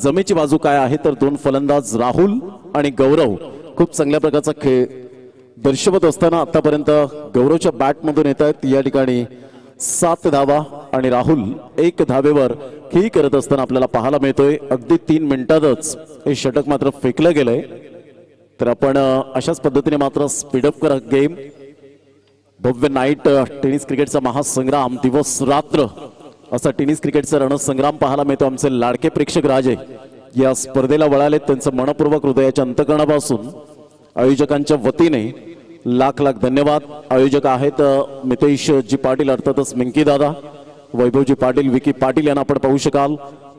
जमेची बाजू काय आहे तर दोन फलंदाज राहुल आणि गौरव खूप चांगल्या प्रकारचा खेळ दर्शवत असताना आतापर्यंत गौरवच्या बॅटमधून येत आहेत या ठिकाणी 7 धावा आणि राहुल 1 धावेवर खेळी करत असताना आपल्याला पाहायला मिळतोय अगदी 3 मिनिटातच हे षटक मात्र फेकलं गेलंय। तर आपण अशाच पद्धतीने मात्र स्पीडअप करा गेम। भव्य नाईट टेनिस क्रिकेटचा महासंग्राम दिवस रात्र असा टेनिस क्रिकेटचा रणसंग्राम पाहायला मिळतो। आमचे लाडके प्रेक्षक राजे या स्पर्धेला वळाले त्यांचं मनपूर्वक हृदयाच्या अंतःकरणापासून आयोजकांच्या वतीने लाख लाख धन्यवाद। आयोजक आहेत मितेश जी पाटील अर्थातच मिंकी दादा, वैभवजी पाटील, विकी पाटील यांना आपण पाहू शकाल।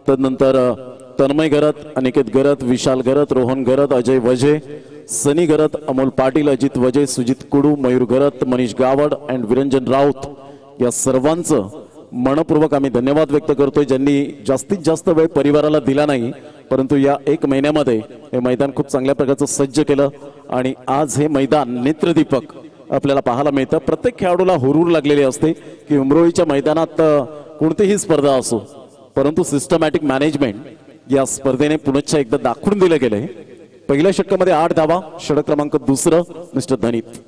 तदनंतर तन्मय गरत, अनिकेत गरत, विशाल गरत, रोहन गरत, अजय वजे, सनी गरत, अमोल पाटील, अजित वजे, सुजित कुडू, मयूर गरत, मनीष गावड अँड विरंजन राऊत या सर्वांचं मनपूर्वक आम्ही धन्यवाद व्यक्त करतोय ज्यांनी जास्तीत जास्त वेळ परिवाराला दिला नाही, परंतु या 1 महिन्यामध्ये हे मैदान खूप चांगल्या प्रकारचं सज्ज केलं आणि आज हे मैदान नेत्रदीपक आपल्याला पाहायला मिळतं। प्रत्येक खेळाडूला हुरूर लागलेली असते की उमरोळीच्या मैदानात कोणतीही स्पर्धा असो, परंतु सिस्टमॅटिक मॅनेजमेंट या स्पर्धेने पुनश्च एकदा दाखवून दिलं गेलंय। पहिल्या षटकामध्ये 8 धावा, षटक क्रमांक 2 मिस्टर धनित।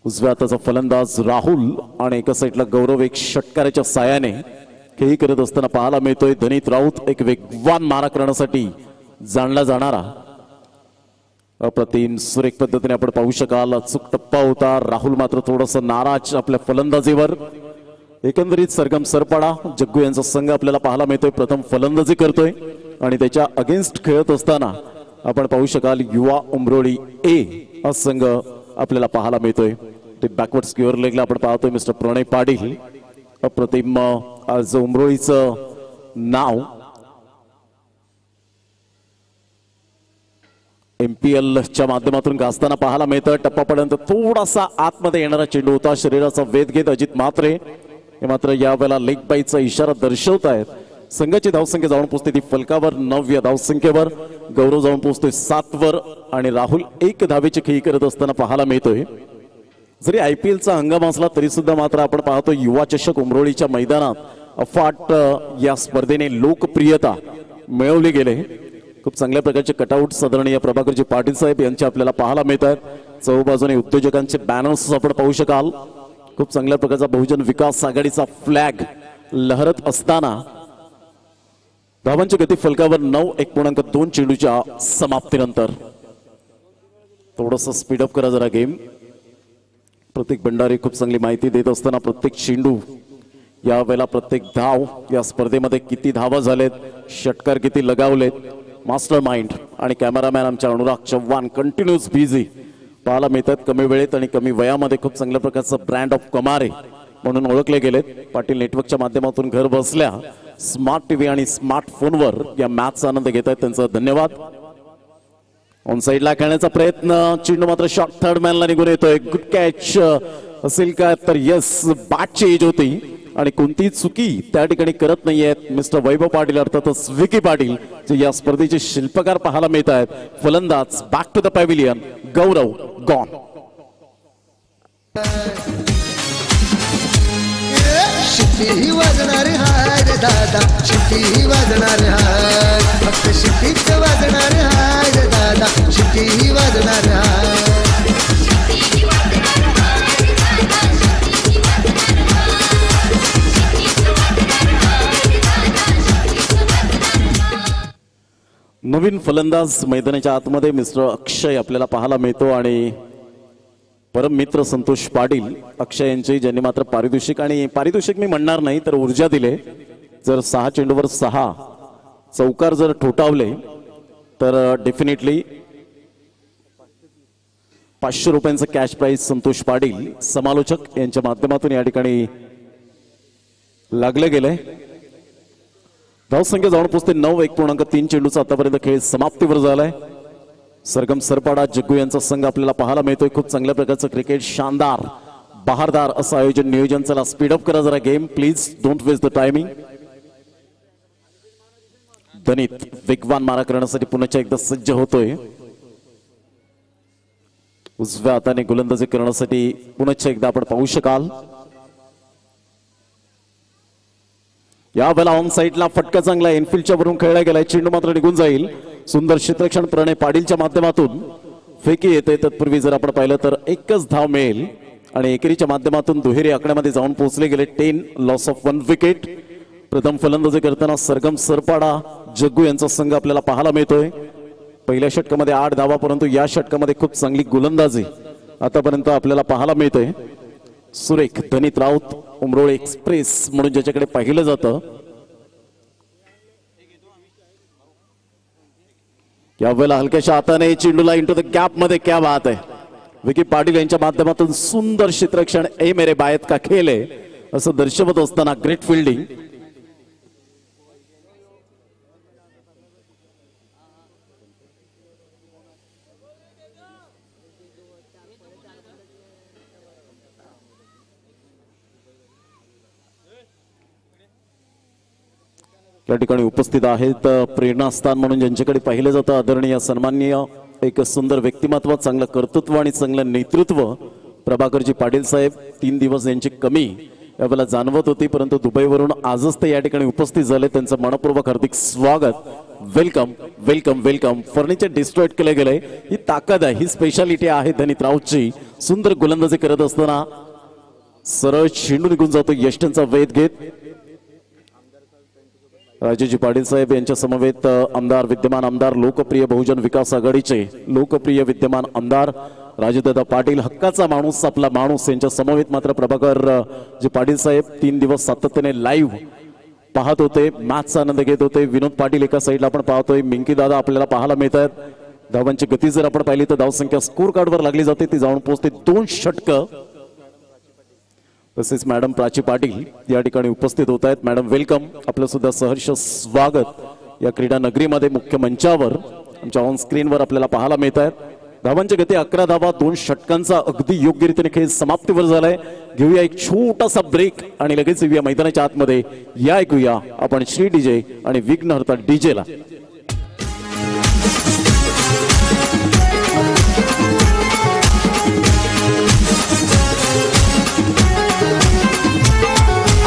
उजव्या हाताचा फलंदाज राहुल आणि एका साईडला गौरव एक षटकाराच्या सायाने खेळी करत असताना पाहायला मिळतोय। धनित राऊत एक वेगवान मारा करण्यासाठी जाणला जाणारा अप्रतिम सुरेख पद्धतीने आपण पाहू शकाल। अचूक टप्पा होता। राहुल मात्र थोडंसं नाराज आपल्या फलंदाजीवर। एकंदरीत सरगम सरपाडा जग्गू यांचा संघ आपल्याला पाहायला मिळतोय प्रथम फलंदाजी करतोय आणि त्याच्या अगेन्स्ट खेळत असताना आपण पाहू शकाल युवा उमरोळी ए हा संघ आपल्याला पाहायला मिळतोय। ते बॅकवर्ड स्क्युअर लेगला आपण पाहतोय मिस्टर प्रणय पाटील। अप्रतिम आज उमरोळीचं नाव MPL च्या माध्यमातून गाजताना पाहायला मिळतं। टप्पापर्यंत थोडासा आतमध्ये येणारा चेंडू होता, शरीराचा वेध घेत अजित म्हात्रे हे मात्र यावेळेला लेग बाईचा इशारा दर्शवत आहेत। संघाची धावसंख्या जाऊन पोहोचते ती फलकावर 9व्या धावसंख्येवर, गौरव जाऊन पोहोचतोय 7 वर आणि राहुल 1 धावेची खेळी करत असताना पाहायला मिळतोय। जरी IPLचा हंगाम असला तरी सुद्धा मात्र आपण पाहतो युवा चषक उमरोळीच्या मैदानात अफाट या स्पर्धेने लोकप्रियता मिळवली गेले। खूप चांगल्या प्रकारचे कटआउट साधारण या प्रभाकरजी पाटील साहेब यांचे आपल्याला पाहायला मिळत आहेत। चौबाजूने उद्योजकांचे बॅनर्स आपण पाहू शकाल। खूप चांगल्या प्रकारचा बहुजन विकास आघाडीचा फ्लॅग लहरत असताना धावांची गती फलकावर 9.1.2 चेंडूच्या समाप्तीनंतर। थोडंसं स्पीडअप करा जरा गेम। प्रत्येक भंडारी खूप चांगली माहिती देत असताना प्रत्येक चेंडू यावेळेला प्रत्येक धाव या स्पर्धेमध्ये किती धावा झालेत, षटकार किती लगावलेत, मास्टर माइंड आणि कॅमेरामॅन आमच्या अनुराग चव्हाण कंटिन्यूस बिझी पाहायला मिळतात। कमी वेळेत आणि कमी वयामध्ये खूप चांगल्या प्रकारचं ब्रँड ऑफ कमारे म्हणून ओळखले गेलेत। पाटील नेटवर्कच्या माध्यमातून घर बसल्या स्मार्ट टीव्ही आणि स्मार्टफोनवर या मॅचचा आनंद घेत आहेत, त्यांचा धन्यवाद। ऑन साइडला खेळण्याचा प्रयत्न, चेंडू मात्र शॉट थर्ड मॅनला निघून येतोय। गुड कॅच असेल का तर यस, बॅटची एज होती आणि कोणतीही चुकी त्या ठिकाणी करत नाहीयेत मिस्टर वैभव पाटील अर्थातच विकी पाटील जे या स्पर्धेचे शिल्पकार पाहायला मिळत आहेत। फलंदाज back to the pavilion, Gaurav gone. शिट्टी वाजणारे हाय रे दादा, शिट्टी वाजणारे हाय, फक्त शिट्टीच वाजणारे हाय रे दादा, शिट्टी वाजणारे हाय। नवीन फलंदाज मैदानाच्या आतमध्ये मिस्टर अक्षय आपल्याला पाहायला मिळतो आणि परम मित्र संतोष पाटील अक्षय यांचे ज्यांनी मात्र पारितोषिक मी म्हणणार नाही तर ऊर्जा दिले। जर 6 चेंडूवर 6 चौकार जर ठोठावले तर डेफिनेटली 500 रुपयांचं कॅश प्राइज संतोष पाटील समालोचक यांच्या माध्यमातून या ठिकाणी लागले गेले। धावसंख्या जाऊन पोहोचते 9.1.3 चेंडूचा आतापर्यंत खेळ समाप्तीवर झालाय। सरगम सरपाडा जग्गू यांचा संघ आपल्याला पाहायला मिळतोय। खूप चांगल्या प्रकारचं क्रिकेट, शानदार बहारदार असं आयोजन नियोजन। चला स्पीडअप करा जरा game please, don't waste the timing. Dhanit वेगवान मारा करण्यासाठी पुन्हा एकदा सज्ज होतोय। उजव्या हाताने गोलंदाजी करण्यासाठी पुन्हा एकदा आपण पाहू शकाल। यावेळेला ऑन साईडला फटका चांगला एनफिल्डच्या वरून खेळला गेलाय. चेंडू मात्र निघून जाईल. सुंदर क्षेत्ररक्षण प्रणय पाटीलच्या माध्यमातून फेकी येते. तत्पूर्वी जर आपण पाहिलं तर एकच धाव मिळेल आणि एकेरीच्या माध्यमातून दुहेरी आकड्यामध्ये जाऊन पोहोचले गेले. 10 लॉस ऑफ 1 विकेट. प्रथम फलंदाजी करताना सरगम सरपाडा जग्गू यांचा संघ आपल्याला पाहायला मिळतोय. पहिल्या षटकामध्ये 8 धावा, परंतु या षटकामध्ये खूप चांगली गोलंदाजी आतापर्यंत आपल्याला पाहायला मिळते. सुरेख धनित राऊत उमरोळे एक्सप्रेस म्हणून ज्याच्याकडे पाहिलं जातं, यावेळेला हलक्याशा हाताने चेंडूला इंटू द गॅप मध्ये क्या बात आहे. विकी पाटील यांच्या माध्यमातून सुंदर क्षेत्ररक्षण. ए मेरे बायत का खेल आहे असं दर्शवत असताना ग्रेट फिल्डिंग. या ठिकाणी उपस्थित आहेत प्रेरणास्थान म्हणून ज्यांच्याकडे पाहिलं जातं आदरणीय सन्माननीय एक सुंदर व्यक्तिमत्व, चांगलं कर्तृत्व आणि चांगलं नेतृत्व प्रभाकरजी पाटील साहेब. 3 दिवस यांची कमी यावेळेला जाणवत होती, परंतु दुबईवरून आजच ते या ठिकाणी उपस्थित झाले. त्यांचं मनपूर्वक हार्दिक स्वागत. Welcome welcome welcome. Furniture destroyed केलं गेलंय. ही ताकद आहे, ही स्पेशालिटी आहे धनित राऊतची. सुंदर गोलंदाजी करत असताना सरळ चेंडू निघून जातो यष्टनचा वेध घेत. राजेजी पाटील साहेब यांच्या समवेत आमदार, विद्यमान आमदार, लोकप्रिय बहुजन विकास आघाडीचे लोकप्रिय विद्यमान आमदार राजदादा पाटील, हक्काचा माणूस, आपला माणूस यांच्या समवेत मात्र प्रभाकर जी पाटील साहेब 3 दिवस सातत्याने लाईव्ह पाहत होते, मॅचचा आनंद घेत होते. विनोद पाटील एका साईडला आपण पाहतोय, मिंकी दादा आपल्याला पाहायला मिळतात. धावांची गती जर आपण पाहिली तर धावसंख्या स्कोर कार्डवर लागली जाते, ती जाऊन पोहोचते 2 षटकं. तसेच मॅडम प्राची पाटील या ठिकाणी उपस्थित होत आहेत. मॅडम वेलकम, आपलं सुद्धा सहर्ष स्वागत या क्रीडा नगरीमध्ये. मुख्य मंचावर आमच्या ऑन स्क्रीनवर आपल्याला पाहायला मिळत आहेत. धावांची गती 11 धावा, 2 षटकांचा अगदी योग्य रीतीने खेळ समाप्तीवर झालाय. घेऊया एक छोटासा ब्रेक आणि लगेच येऊया मैदानाच्या आतमध्ये. या ऐकूया आपण श्री डीजे आणि विघ्नहर्ता डीजेला.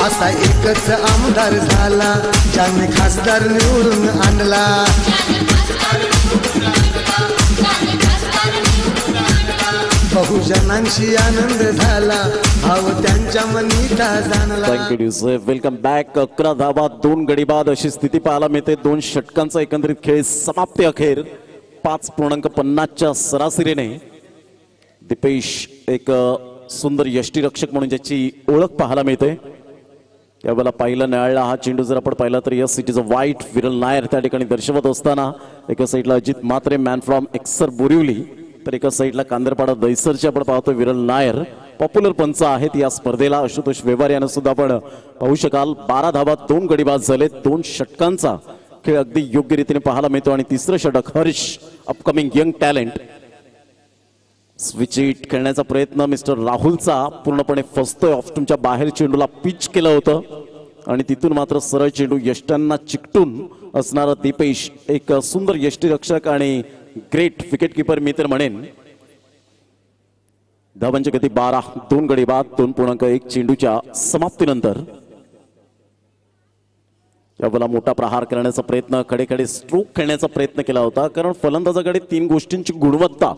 असा एकच आमदार झाला ज्याने खासदार निवडून आणला. बहुजनांशी आनंद झाला, भाव त्यांच्या मनीचा जाणला. थँक्यू. Welcome back. 11 धावा, 2 गडी बाद अशी स्थिती पाहायला मिळते. 2 षटकांचा एकंदरीत खेळ समाप्ती अखेर 5.50च्या सरासरीने. दीपेश एक सुंदर यष्टीरक्षक म्हणून ज्याची ओळख पाहायला मिळते. यावेळेला पाहिलं न्यायालयाला हा चेंडू जर आपण पाहिला तर यस इट इज अ वाईट. विरल नायर त्या ठिकाणी दर्शवत असताना एका साईडला अजित म्हात्रे मॅन फ्रॉम एक्सर बोरिवली, तर एका साईडला कांदरपाडा दैसरचे आपण पाहतो विरल नायर. पॉप्युलर पंच आहेत या स्पर्धेला. आशुतोष व्यवहार यांना सुद्धा आपण पाहू शकाल. 12 धावा, 2 गडी बाद झाले. 2 षटकांचा खेळ अगदी योग्य रीतीने पाहायला मिळतो. आणि तिसरं षटक Harsh, upcoming young talent. Switch it खेळण्याचा प्रयत्न मिस्टर राहुलचा पूर्णपणे फसतोय. ऑफ स्टंपच्या बाहेर चेंडूला पिच केलं होतं आणि तिथून मात्र सरळ चेंडू यष्टांना चिकटून असणारा दीपेश एक सुंदर यष्टीरक्षक आणि ग्रेट विकेट किपर मी तर म्हणेन. धावांची गती 12, 2 गडी बाद, 2.1 चेंडूच्या समाप्तीनंतर. यावेळेला मोठा प्रहार करण्याचा प्रयत्न, कडे स्ट्रोक खेळण्याचा प्रयत्न केला होता, कारण फलंदाजाकडे 3 गोष्टींची गुणवत्ता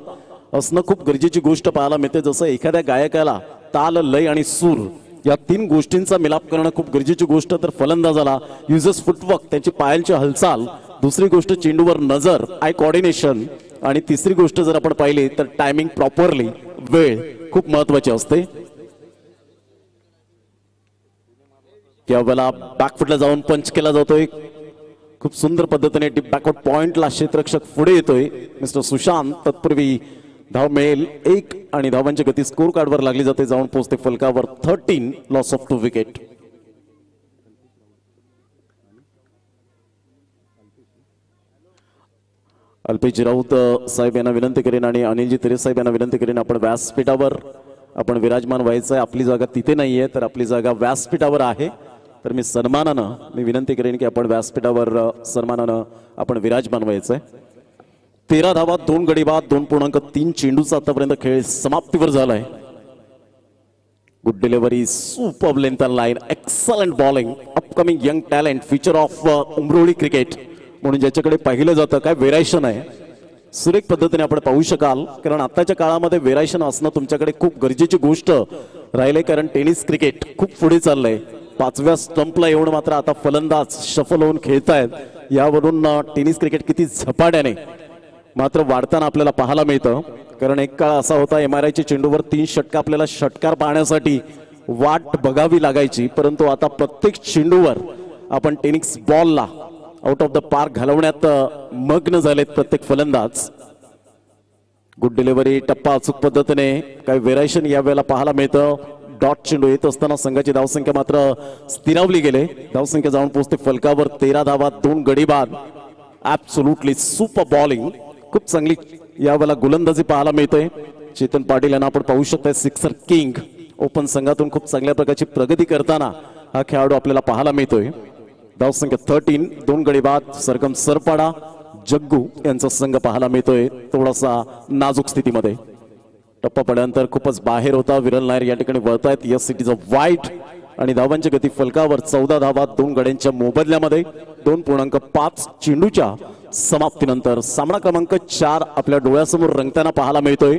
असणं खूप गरजेची गोष्ट पाहायला मिळते. जसं एखाद्या गायकाला ताल, लय आणि सूर या 3 गोष्टींचा मिलाप करणं खूप गरजेची गोष्ट, तर फलंदाजाला युजर्स फुटवर्क, त्याची पायाची हालचाल, दुसरी गोष्ट चेंडूवर नजर, आय कोऑर्डिनेशन, आणि तिसरी गोष्ट जर आपण पाहिली तर टायमिंग प्रॉपरली, वेळ खूप महत्वाची असते. यावेळेला बॅकफुटला जाऊन पंच केला जातोय. खूप सुंदर पद्धतीने डीप बॅकवर्ड पॉइंटला क्षेत्ररक्षक पुढे येतोय मिस्टर सुशांत. तत्पूर्वी धाव मिळेल 1 आणि धावांची गती स्कोर कार्डवर लागली जाते, जाऊन पोहोचते फलकावर 13 loss of 2 wicket. Alpesh Raut साहेब यांना विनंती करेन आणि अनिलजी तिरे साहेब यांना विनंती करेन, आपण व्यासपीठावर आपण विराजमान व्हायचं आहे. आपली जागा तिथे नाहीये, तर आपली जागा व्यासपीठावर आहे. तर मी विनंती करेन की आपण व्यासपीठावर सन्मानानं आपण विराजमान व्हायचं आहे. 13 धावा, 2 गडी बाद, 2.3 चेंडूचा आतापर्यंत खेळ समाप्तीवर झालाय. Good delivery, super length and line, excellent bowling, upcoming young talent, future of Umroli cricket म्हणून ज्याच्याकडे पाहिलं जातं. काय व्हेरायशन आहे, सुरेख पद्धतीने आपण पाहू शकाल. कारण आताच्या काळामध्ये व्हेरायशन असणं तुमच्याकडे खूप गरजेची गोष्ट राहिले, कारण टेनिस क्रिकेट खूप पुढे चाललंय. 5व्या स्टंपला येऊन मात्र आता फलंदाज शफल होऊन खेळतायत. यावरून टेनिस क्रिकेट किती झपाट्याने मात्र वाढताना आपल्याला पाहायला मिळतं. कारण एक काळ असा होता, MRI चेंडूवर 3 षटकार आपल्याला षटकार पाहण्यासाठी वाट बघावी लागायची, परंतु आता प्रत्येक चेंडूवर आपण टेनिस बॉलला आउट ऑफ द पार्क घालवण्यात मग्न झालेत प्रत्येक फलंदाज. गुड डिलिव्हरी, टप्पा अचूक पद्धतीने, काही व्हेरायशन यावेळेला पाहायला मिळतं. डॉट चेंडू येत असताना संघाची धावसंख्या मात्र स्थिरावली गेले. धावसंख्या जाऊन पोहोचते फलकावर 13 धावा, 2 गडी बाद. ऍब्सोल्युटली सुपर बॉलिंग, खूप चांगली यावेळेला गोलंदाजी पाहायला मिळते. चेतन पाटील यांना आपण पाहू शकता, सिक्सर किंग ओपन संघातून खूप चांगल्या प्रकारची प्रगती करताना हा खेळाडू आपल्याला पाहायला मिळतोय. धावसंख्या 13, 2 गडी बाद. सरगम सरपाडा, जग्गू यांचा संघ पाहायला मिळतोय थोडासा नाजूक स्थितीमध्ये. टप्पा पडल्यानंतर खूपच बाहेर होता. विरल नायर या ठिकाणी वळतायत. यस इट इज अ वाईट आणि धावांची गती फलकावर 14 धावा, 2 गड्यांच्या मोबदल्यामध्ये. 2.5 चेंडूच्या समाप्तीनंतर सामना क्रमांक 4 आपल्या डोळ्यासमोर रंगताना पाहायला मिळतोय.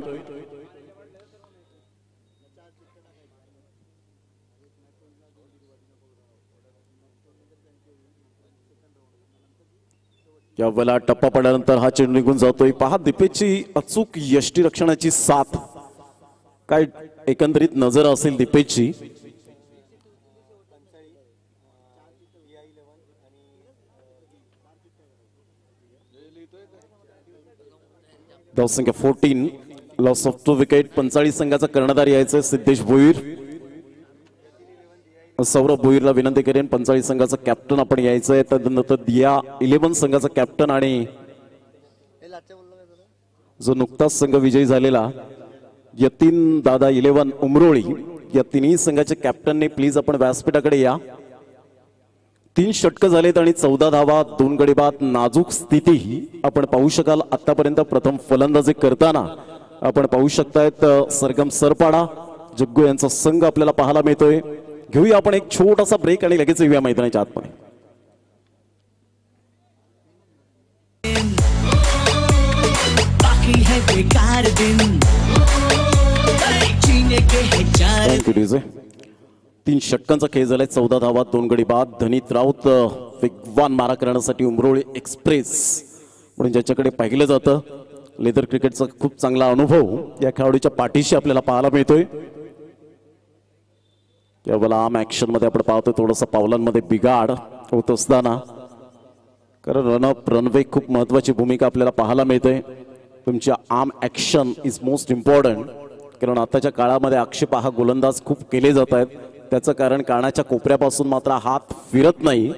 यावेळेला टप्पा पडल्यानंतर हा चेंडू निघून जातोय. पहा दीपेशची अचूक यष्टीरक्षणाची साथ, काय एकंदरीत नजर असेल दीपेशची. धावसंख्या 14, लॉस ऑफ 2 विकेट. 45 संघाचा कर्णधार यायचं सिद्धेश भोईर. सौरभ भोईरला विनंती करेन, 45 संघाचा कॅप्टन आपण यायचंय. त्यानंतर दिया 11 संघाचा कॅप्टन आणि जो नुकताच संघ विजयी झालेला यतीन दादा 11 उमरोळी, या तिन्ही संघाच्या कॅप्टनने प्लीज आपण व्यासपीठाकडे या. 3 षटकं झालेत आणि 14 धावा, 2 गडी बाद. नाजूक स्थिती आपण पाहू शकाल. आतापर्यंत प्रथम फलंदाजी करताना आपण पाहू शकतायत सरगम सरपाडा, जग्गू यांचा संघ आपल्याला पाहायला मिळतोय. घेऊया आपण एक छोटासा ब्रेक आणि लगेच येऊया मैदानाच्या आतमध्ये. थँक्यू. 3 षटकांचा खेळ झालाय. 14 धावा, 2 गडी बाद. धनीत राऊत वेगवान मारा करण्यासाठी उमरोळी एक्सप्रेस म्हणून ज्याच्याकडे पाहिलं जातं. लेदर क्रिकेटचा खूप चांगला अनुभव या खेळाडूच्या पाठीशी आपल्याला पाहायला मिळतोय. यावेळेला आर्म ऍक्शन मध्ये आपण पाहतोय थोडंसं पावलांमध्ये बिघाड होत असताना, कारण रनअप रनवे खूप महत्वाची भूमिका आपल्याला पाहायला मिळते. तुमच्या arm action is most important, कारण आताच्या काळामध्ये आक्षेपार्ह गोलंदाज खूप केले जात आहेत. त्याचं कारण कानाच्या कोपऱ्यापासून मात्र हात फिरत नाही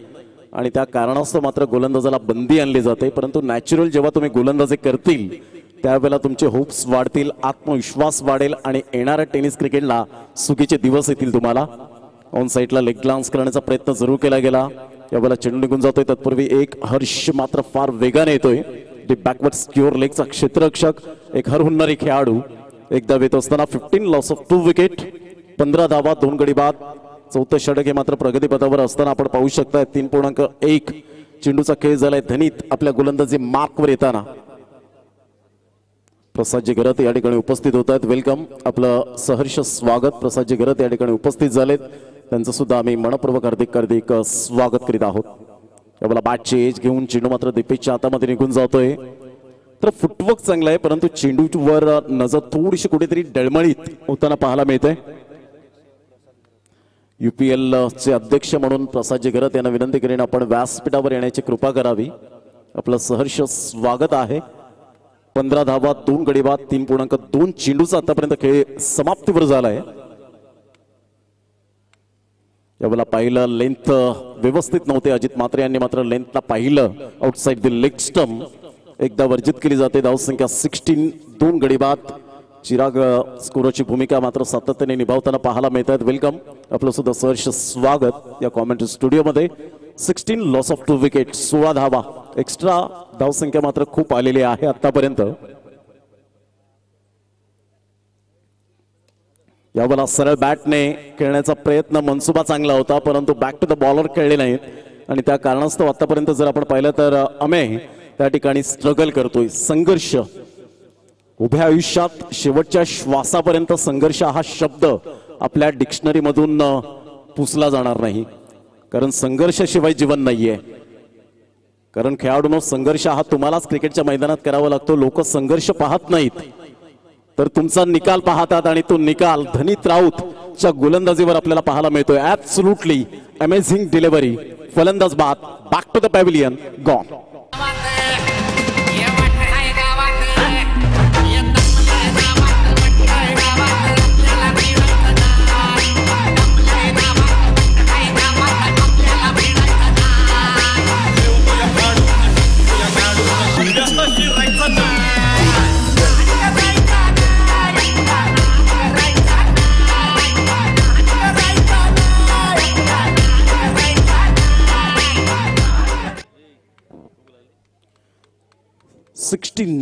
आणि त्या कारणास्तव मात्र गोलंदाजाला बंदी आणली जाते. परंतु नॅचरल जेव्हा तुम्ही गोलंदाजी करतील त्यावेळेला तुमचे होप्स वाढतील, आत्मविश्वास वाढेल आणि येणाऱ्या टेनिस क्रिकेटला सुखीचे दिवस येतील तुम्हाला. ऑन साईडला लेग ग्लान्स करण्याचा प्रयत्न जरूर केला गेला. यावेळेला चेंडू निघून जातोय. तत्पूर्वी एक हर्ष मात्र फार वेगाने येतोय. बॅकवर्ड स्क्युअर लेगचा क्षेत्ररक्षक, एक हरहुन्नरी खेळाडू एकदा येत असताना 15 लॉस ऑफ 2 विकेट, 15 धावा, 2 गडी बाद. 4थं षटक हे मात्र प्रगतीपथावर असताना आपण पाहू शकताय. 3.1 चेंडूचा खेळ झालाय. धनीत आपल्या गोलंदाजी मार्कवर येताना प्रसादजी गरत या ठिकाणी उपस्थित होत आहेत. वेलकम, आपलं सहर्ष स्वागत. प्रसादजी गरत या ठिकाणी उपस्थित झालेत, त्यांचं सुद्धा आम्ही मनपूर्वक हार्दिक स्वागत करीत आहोत. यावेळेला बॅटची एज घेऊन चेंडू मात्र दीपेशच्या हातामध्ये निघून जातोय. तर फुटवर्क चांगला आहे, परंतु चेंडूवर नजर थोडीशी कुठेतरी डळमळीत होताना पाहायला मिळते. UPL चे अध्यक्ष म्हणून प्रसादजी गरत यांना विनंती करेन आपण व्यासपीठावर येण्याची कृपा करावी. आपलं सहर्ष स्वागत आहे. 15 धावा, 2 गडी बाद, 3.2 चेंडूचा आतापर्यंत खेळ समाप्तीवर झालाय. यावेळेला पाहिलं लेंथ व्यवस्थित नव्हते. अजित म्हात्रे यांनी मात्र लेंथला पाहिलं. आउटसाइड द लेग स्टंप एकदा वर्जित केली जाते. धावसंख्या 16, 2 गडी बाद. चिराग स्कोरची भूमिका मात्र सातत्याने निभावताना पाहायला मिळतात. वेलकम, आपलं सुद्धा सहर्ष स्वागत या कॉमेंट्री स्टुडिओमध्ये. 16 लॉस ऑफ 2 विकेट, 16 धावा. एक्स्ट्रा धावसंख्या मात्र खूप आलेली आहे आतापर्यंत. यावेळेला सरळ बॅटने खेळण्याचा प्रयत्न मनसुबा चांगला होता, परंतु बॅक टू द बॉलर खेळले नाहीत आणि त्या कारणास्तव आतापर्यंत जर आपण पाहिलं तर अमेय त्या ठिकाणी स्ट्रगल करतोय. संघर्ष उभ्या आयुष्यात शेवटच्या श्वासापर्यंत संघर्ष हा शब्द आपल्या डिक्शनरी मधून पुसला जाणार नाही, कारण संघर्षाशिवाय जीवन नाहीये. कारण खेळाडूंनो, संघर्ष हा तुम्हालाच क्रिकेटच्या मैदानात करावा लागतो. लोक संघर्ष पाहत नाहीत तर तुमचा निकाल पाहतात आणि तो निकाल धनीत राऊतच्या गोलंदाजीवर आपल्याला पाहायला मिळतोय. ऍब्सोल्युटली अमेझिंग डिलिव्हरी, फलंदाज बाद, back to the pavilion, gone.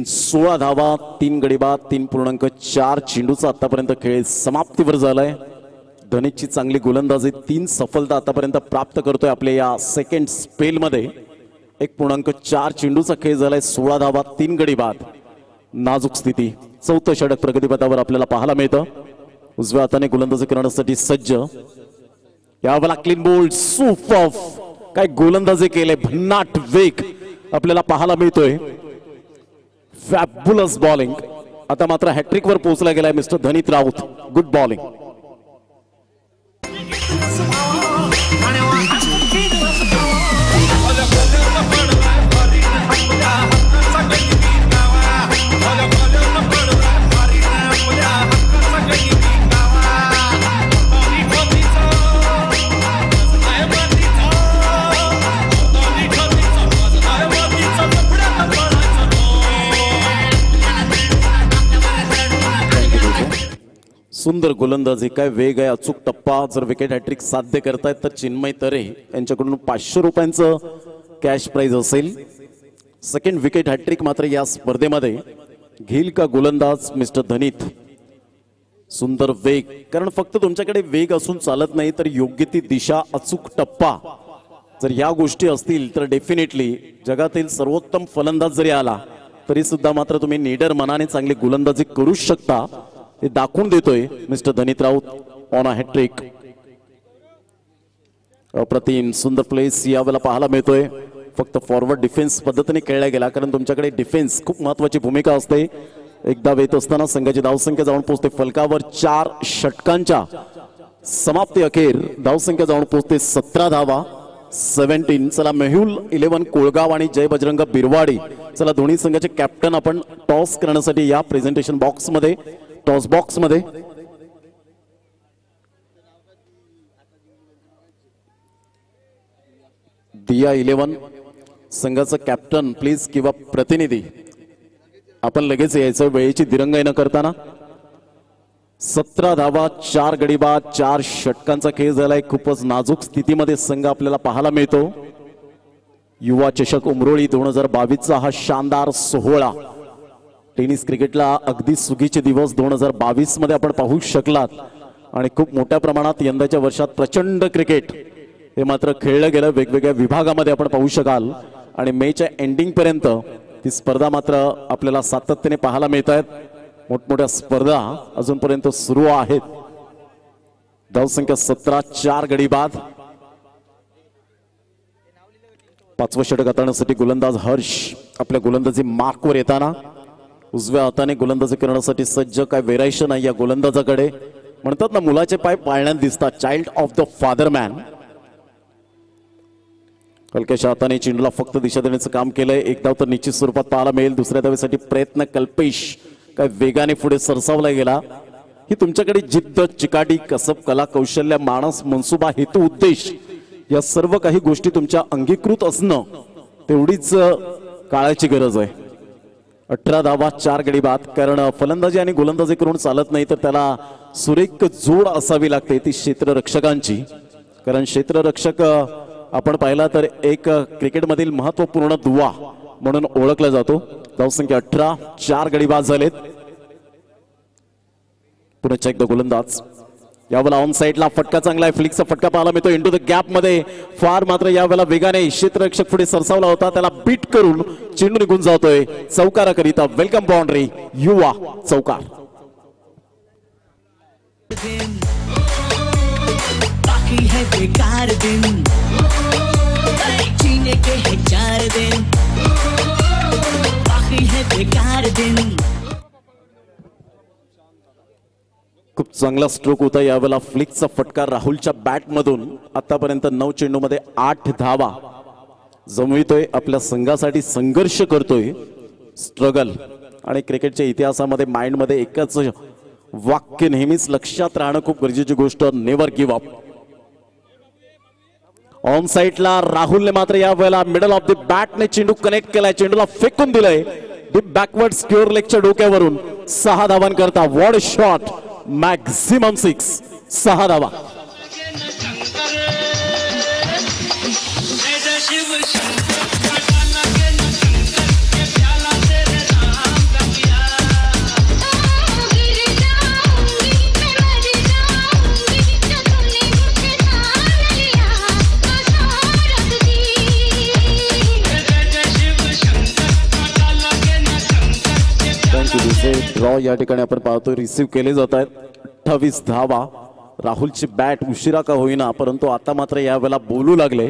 सोळा धावा, 3 गडी बाद, 3.4 चेंडूचा आतापर्यंत खेळ समाप्तीवर झालाय. धनीची चांगली गोलंदाजी, 3 सफलता आतापर्यंत प्राप्त करतोय आपल्या या सेकंड स्पेल मध्ये. 1.4 चेंडूचा खेळ झालाय, 16 धावा, 3 गडी बाद. नाजूक स्थिती, 4थं षटक प्रगतीपथावर आपल्याला पाहायला मिळतं. उजव्या हाताने गोलंदाजी करण्यासाठी सज्ज. यावेळेला क्लीन बोल्ड, सुपर काय गोलंदाजी केले, भन्नाट वेग आपल्याला पाहायला मिळतोय. Fabulous bowling. आता मात्र हॅट्रिक वर पोहोचला गेलाय mister Dhanit Raut. Good bowling. सुंदर गोलंदाजी, काय वेग आहे, अचूक टप्पा. जर विकेट हॅट्रिक साध्य करतायत तर चिन्मय तरे यांच्याकडून 500 रुपयांचं कॅश प्राइज असेल. सेकंड विकेट हॅट्रिक मात्र या स्पर्धेमध्ये घेईल का गोलंदाज मिस्टर धनीत. सुंदर वेग, कारण फक्त तुमच्याकडे वेग असून चालत नाही तर योग्य ती दिशा, अचूक टप्पा जर या गोष्टी असतील तर डेफिनेटली जगातील सर्वोत्तम फलंदाज जरी आला तरी सुद्धा मात्र तुम्ही निडर मनाने चांगली गोलंदाजी करू शकता. हे दाखवून देतोय mister Dhanit Raut on a hat trick. अप्रतिम सुंदर प्लेस यावेळेला पाहायला मिळतोय. फक्त फॉरवर्ड डिफेन्स पद्धतीने खेळला गेला, कारण तुमच्याकडे डिफेन्स खूप महत्वाची भूमिका असते. एकदा वेत असताना संघाची धावसंख्या जाऊन पोहोचते फलकावर. 4 षटकांच्या समाप्ती अखेर धावसंख्या जाऊन पोहोचते 17 धावा, 17. चला मेहुल 11 कोळगाव आणि जय बजरंग बिरवाडी, चला दोन्ही संघाचे कॅप्टन आपण टॉस करण्यासाठी या प्रेझेंटेशन बॉक्स मध्ये, टॉस बॉक्स मध्ये. दिया 11 संघाचं कॅप्टन प्लीज किंवा प्रतिनिधी आपण लगेच यायचं, वेळेची दिरंगाई न करताना. 17 धावा, 4 गडी बाद, 4 षटकांचा खेळ झालाय. खूपच नाजूक स्थितीमध्ये संघ आपल्याला पाहायला मिळतो. युवा चषक उमरोळी 2022चा हा शानदार सोहळा. टेनिस क्रिकेटला अगदी सुगीचे दिवस 2022 मध्ये आपण पाहू शकलात आणि खूप मोठ्या प्रमाणात यंदाच्या वर्षात प्रचंड क्रिकेट हे मात्र खेळलं गेलं. वेगवेगळ्या विभागामध्ये आपण पाहू शकाल आणि मेच्या एंडिंग पर्यंत ती स्पर्धा मात्र आपल्याला सातत्याने पाहायला मिळत आहेत. मोठमोठ्या स्पर्धा अजूनपर्यंत सुरू आहेत. धावसंख्या 17, 4 गडी बाद. 5वं षटक हाताळण्यासाठी गोलंदाज हर्ष आपल्या गोलंदाजी मार्कवर येताना उजव्या हाताने गोलंदाजी करण्यासाठी सज्ज. काय वेरायशन आहे या गोलंदाजाकडे. म्हणतात ना मुलाचे पाय पाळण्यात दिसतात, child of the father man. हलक्याच्या हाताने चेंडूला फक्त दिशा देण्याचं काम केलंय. एक धाव तर निश्चित स्वरूपात पाहायला मिळेल. दुसऱ्या धावेसाठी प्रयत्न कल्पेश काय वेगाने पुढे सरसावला गेला. ही तुमच्याकडे जिद्द, चिकाटी, कसब, कला, कौशल्य, मानस, मनसुबा, हेतू, उद्देश या सर्व काही गोष्टी तुमच्या अंगीकृत असणं तेवढीच काळाची गरज आहे. 18 धावा, 4 गडी बाद. कारण फलंदाजी आणि गोलंदाजी करून चालत नाही तर त्याला सुरेख जोड असावी लागते ती क्षेत्ररक्षकांची. कारण क्षेत्ररक्षक आपण पाहिला तर एक क्रिकेटमधील महत्वपूर्ण दुवा म्हणून ओळखला जातो. धावसंख्या 18, 4 गडी बाद झालेत. पुन्हा एकदा गोलंदाज यावेळेला ऑन साइडला फटका चांगला आहे, फ्लिकचा फटका पाहायला मिळतो इंटू द गॅप मध्ये. फार मात्र यावेळेला वेगाने क्षेत्ररक्षक पुढे सरसावला होता, त्याला बीट करून चेंडू निघून जातोय चौकाराकरिता. वेलकम बाउंड्री युवा चौकार. बाकी है बेकार दिन, जीने के है 4 दिन, बाकी है बेकार दिन. खूप चांगला स्ट्रोक होता यावेळेला फ्लिकचा फटका राहुलच्या बॅट मधून. आतापर्यंत 9 चेंडूमध्ये 8 धावा जमवितोय, आपल्या संघासाठी संघर्ष करतोय. स्ट्रगल आणि क्रिकेटच्या इतिहासामध्ये माइंड मध्ये एकच वाक्य नेहमीच लक्षात राहणं खूप गरजेची गोष्ट, नेव्हर गिव्ह अप. ऑन साइडला राहुलने मात्र यावेळेला मिडल ऑफ द बॅटने चेंडू कनेक्ट केलाय, चेंडूला फेकून दिलंय डीप बॅकवर्ड स्क्युअर लेगच्या डोक्यावरून. 6 धावांकरता वॉट शॉट, मॅक्झिमम 6, 6 धावा. ड्रॉ या ठिकाणी आपण पाहतो रिसीव्ह केले जात आहेत. 28 धावा. राहुलची बॅट उशिरा का होईना परंतु आता मात्र यावेळेला बोलू लागले.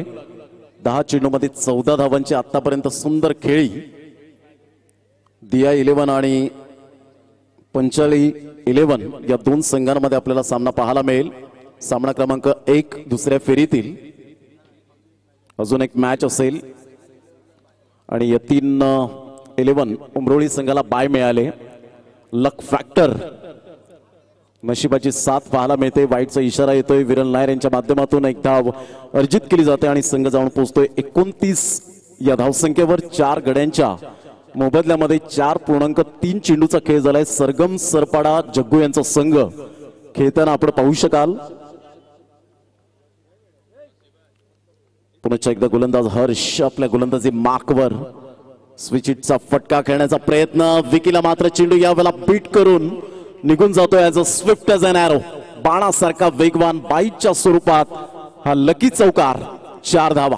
10 चेंडूमध्ये 14 धावांची आतापर्यंत सुंदर खेळी. दिया 11 आणि पंचाली 11 या 2 संघांमध्ये आपल्याला सामना पाहायला मिळेल. सामना क्रमांक 1 दुसऱ्या फेरीतील अजून एक मॅच असेल आणि यतीन 11 उमरोळी संघाला बाय मिळाले. लक फॅक्टर नशिबाची साथ पाहायला मिळते. वाईटचा इशारा येतोय, विरल नायर यांच्या माध्यमातून एक धाव अर्जित केली जाते आणि संघ जाऊन पोहोचतोय 29 या धावसंख्येवर. 4 गड्यांच्या मोबदल्यामध्ये 4.3 चेंडूचा खेळ झालाय. सरगम सरपाडा जग्गू यांचा संघ खेळताना आपण पाहू शकाल. पुन्हा एकदा गोलंदाज हर्ष आपल्या गोलंदाजी मार्कवर. स्विचिटचा फटका खेळण्याचा प्रयत्न, विकीला मात्र चेंडू यावेळेला बीट करून निघून जातोय as a swift as an arrow. बाणासारखा वेगवान बाईटच्या स्वरूपात हा लकी चौकार. 4 धावा.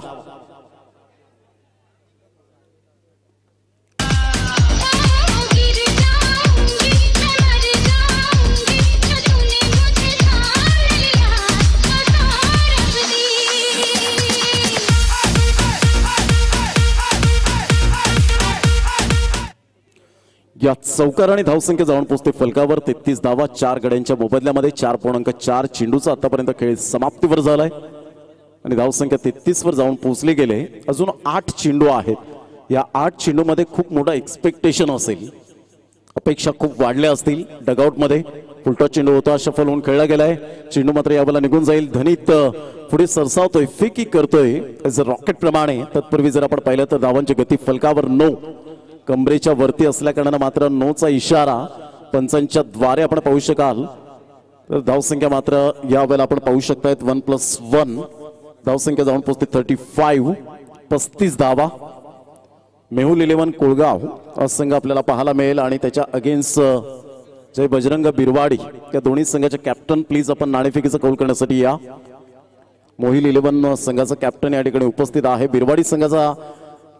या चौकार आणि धावसंख्या जाऊन पोहोचते फलकावर. 33 धावा 4 गड्यांच्या मोबदल्यामध्ये. 4.4 चेंडूचा आतापर्यंत खेळ समाप्तीवर झालाय आणि धावसंख्या 33 वर जाऊन पोहोचले गेले. अजून 8 चेंडू आहेत. या 8 चेंडूमध्ये खूप मोठा एक्सपेक्टेशन असेल, अपेक्षा खूप वाढल्या असतील. डगआउट मध्ये उलटा चेंडू होता, शफल होऊन खेळला गेलाय. चेंडू मात्र यावेळेला निघून जाईल. धनित पुढे सरसावतोय, फेकी करतोय रॉकेट प्रमाणे. तत्पूर्वी जर आपण पाहिलं तर धावांची गती फलकावर 9 कमरेच्या वरती असल्या कारणाने मात्र 9चा इशारा पंचांच्या द्वारे आपण पाहू शकाल. तर धावसंख्या मात्र यावेळेला आपण पाहू शकतायत 1+1 धावसंख्या जाऊन पोहोचते 35. 35 धावा. मेहुल 11 कोळगाव संघ आपल्याला पाहायला मिळेल आणि त्याच्या अगेन्स्ट जय बजरंग बिरवाडी या दोन्ही संघाचे कॅप्टन प्लीज आपण नाणेफेकीचा कौल करण्यासाठी या. मोहिल 11 संघाचा कॅप्टन या ठिकाणी उपस्थित आहे. बिरवाडी संघाचा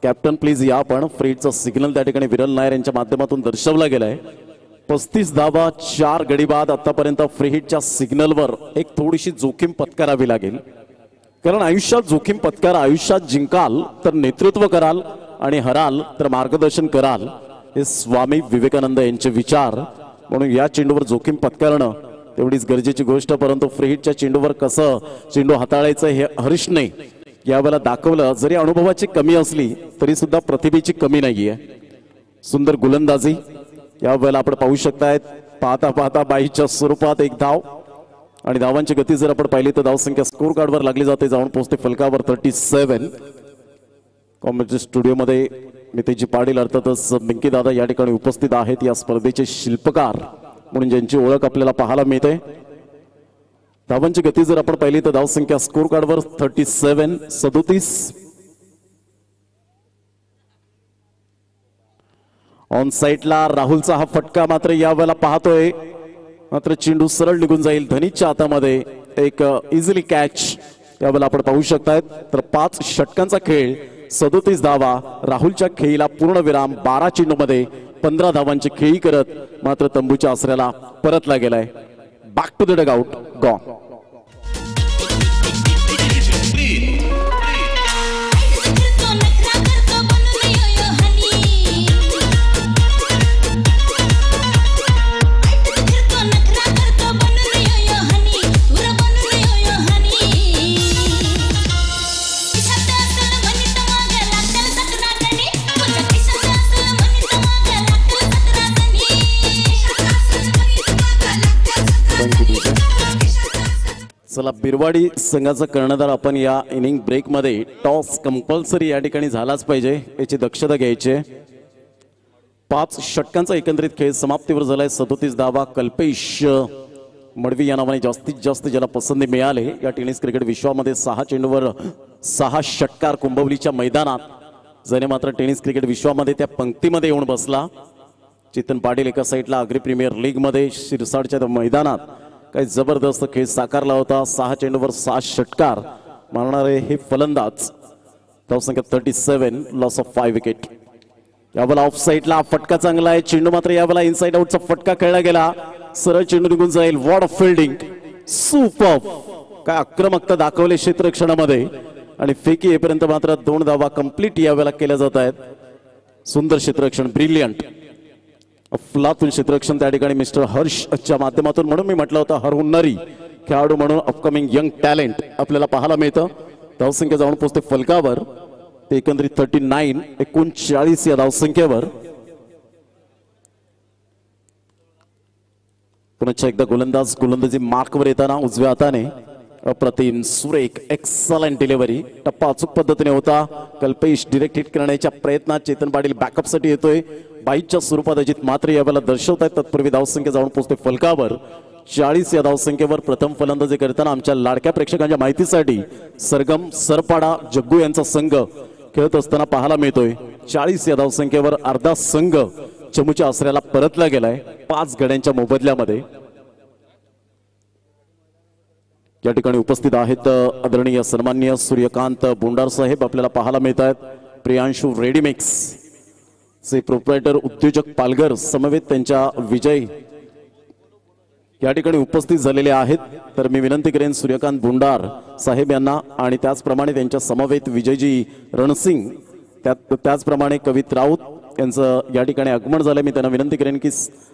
कॅप्टन प्लीज या. पण फ्रीडचा सिग्नल त्या ठिकाणी विरल नायर यांच्या माध्यमातून दर्शवला गेलाय. 35 धावा 4 गडी बाद. आतापर्यंत फ्री हिटच्या सिग्नलवर एक थोडीशी जोखीम पत्करावी लागेल, कारण आयुष्यात जोखीम पत्करा. आयुष्यात जिंकाल तर नेतृत्व कराल आणि हराल तर मार्गदर्शन कराल, हे स्वामी विवेकानंद यांचे विचार. म्हणून या चेंडूवर जोखीम पत्करणं तेवढीच गरजेची गोष्ट. परंतु फ्री हिटच्या चेंडूवर कसं चेंडू हाताळायचं हे हर्षने यावेळेला दाखवलं. जरी अनुभवाची कमी असली तरी सुद्धा प्रतिभेची कमी नाहीये. सुंदर गोलंदाजी यावेळेला आपण पाहू शकतायत. पाहता पाहता बाईच्या स्वरूपात एक धाव आणि धावांची गती जर आपण पाहिली तर धावसंख्या स्कोर कार्डवर लागली जाते. जाऊन पोहोचते फलकावर 37. कॉमेंट्री स्टुडिओमध्ये नितेशजी पाटील अर्थातच मिंकी दादा या ठिकाणी उपस्थित आहेत. या स्पर्धेचे शिल्पकार म्हणून ज्यांची ओळख आपल्याला पाहायला मिळते. धावांची गती जर आपण पाहिली तर धावसंख्या स्कोर कार्डवर 37. ऑन साइडला राहुलचा हा फटका मात्र यावेळेला पाहतोय मात्र चेंडू सरळ निघून जाईल धनीच्या हातामध्ये. एक इझिली कॅच यावेळेला आपण पाहू शकतायत. तर 5 षटकांचा खेळ, 37 धावा. राहुलच्या खेळीला पूर्ण विराम. 12 चेंडूमध्ये 15 धावांची खेळी करत मात्र तंबूच्या आसऱ्याला परतला गेलाय. Back to the dugout, gone. चला, बिरवाडी संघाचा कर्णधार आपण या इनिंग ब्रेक मध्ये टॉस कंपल्सरी या ठिकाणी झालाच पाहिजे याची दक्षता घ्यायची. 5 षटकांचा एकंदरीत खेळ समाप्तीवर झालाय. 37 धावा. कल्पेश मडवी या नावाने जास्तीत जास्त ज्याला पसंती मिळाले या टेनिस क्रिकेट विश्वामध्ये 6 चेंडूवर 6 षटकार कुंभवलीच्या मैदानात, ज्याने मात्र टेनिस क्रिकेट विश्वामध्ये त्या पंक्तीमध्ये येऊन बसला. चेतन पाटील एका साईडला अग्री प्रीमियर लीग मध्ये शिरसाडच्या मैदानात काही जबरदस्त खेळ साकारला होता. 6 चेंडूवर 6 षटकार मारणारे हे फलंदाज. धावसंख्या 37, लॉस ऑफ 5 विकेट. यावेळेला ऑफ साईडला फटका चांगला आहे. चेंडू मात्र यावेळेला इनसाइड आउटचा फटका खेळला गेला. सरळ चेंडू निघून जाईल. Ward off fielding, super. काय आक्रमकता दाखवले क्षेत्ररक्षणामध्ये आणि फेकी येईपर्यंत मात्र 2 धावा कंप्लीट यावेळेला केल्या जात आहेत. सुंदर क्षेत्ररक्षण, ब्रिलियंट अफलातून क्षेत्ररक्षण त्या ठिकाणी मिस्टर हर्षच्या माध्यमातून. म्हणून मी म्हटलं होतं हरहुन्नरी खेळाडू म्हणून अपकमिंग यंग टॅलेंट आपल्याला पाहायला मिळतं. धावसंख्या जाऊन पोहोचते फलकावर. ते एकंदरीत 39 या धावसंख्येवर. पुन्हा एकदा गोलंदाजी मार्कवर येताना उजव्या हाताने अप्रतिम सुरेख एक्सलंट डिलिव्हरी. टप्पा अचूक पद्धतीने होता. कल्पेश डिरेक्ट हिट करण्याच्या प्रयत्नात. चेतन पाटील बॅकअपसाठी येतोय. बाईच्या स्वरूपात अजित मात्र यावेळेला दर्शवत आहेत. तत्पूर्वी धावसंख्या जाऊन पोहोचते फलकावर. 40 या धावसंख्येवर. प्रथम फलंदाजी करताना आमच्या लाडक्या प्रेक्षकांच्या माहितीसाठी सरगम सरपाडा जग्गू यांचा संघ खेळत असताना पाहायला मिळतोय. 40 या धावसंख्येवर अर्धा संघ चमूच्या आसऱ्याला परतला गेलाय 5 गड्यांच्या मोबदल्यामध्ये. या ठिकाणी उपस्थित आहेत आदरणीय सन्माननीय सूर्यकांत बोंडार साहेब आपल्याला पाहायला मिळत आहेत. प्रियांशू रेडीमिक्स चे प्रोप्रायटर उद्योजक पालघर समवेत त्यांच्या विजय या ठिकाणी उपस्थित झालेले आहेत. तर मी विनंती करेन सूर्यकांत बोंडार साहेब यांना आणि त्याचप्रमाणे त्यांच्या समवेत विजयजी रणसिंग त्याचप्रमाणे कवित राऊत यांचं या ठिकाणी आगमन झालं. मी त्यांना विनंती करेन की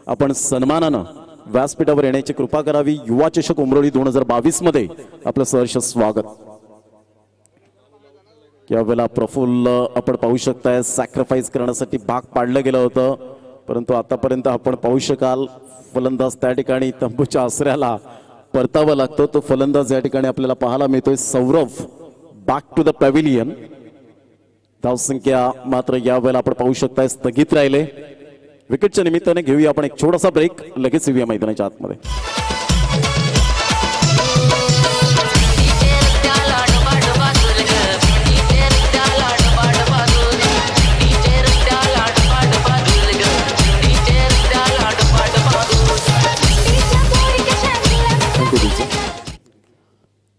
आपण सन्मानानं व्यासपीठावर येण्याची कृपा करावी. युवा चषक उमरोळी 2022 मध्ये आपलं सहर्ष स्वागत. यावेळेला प्रफुल्ल आपण पाहू शकताय सॅक्रिफाईस करण्यासाठी भाग पाडलं गेलं होतं, परंतु आतापर्यंत आपण पाहू शकाल फलंदाज त्या ठिकाणी तंबूच्या आसऱ्याला परतावा लागतो. तो फलंदाज या ठिकाणी आपल्याला पाहायला मिळतोय Saurabh. Back to the pavilion. धावसंख्या मात्र यावेळेला आपण पाहू शकताय स्थगित राहिले. विकेटच्या निमित्ताने घेऊया आपण एक छोटासा ब्रेक. लगेच येऊया मैदानाच्या आतमध्ये.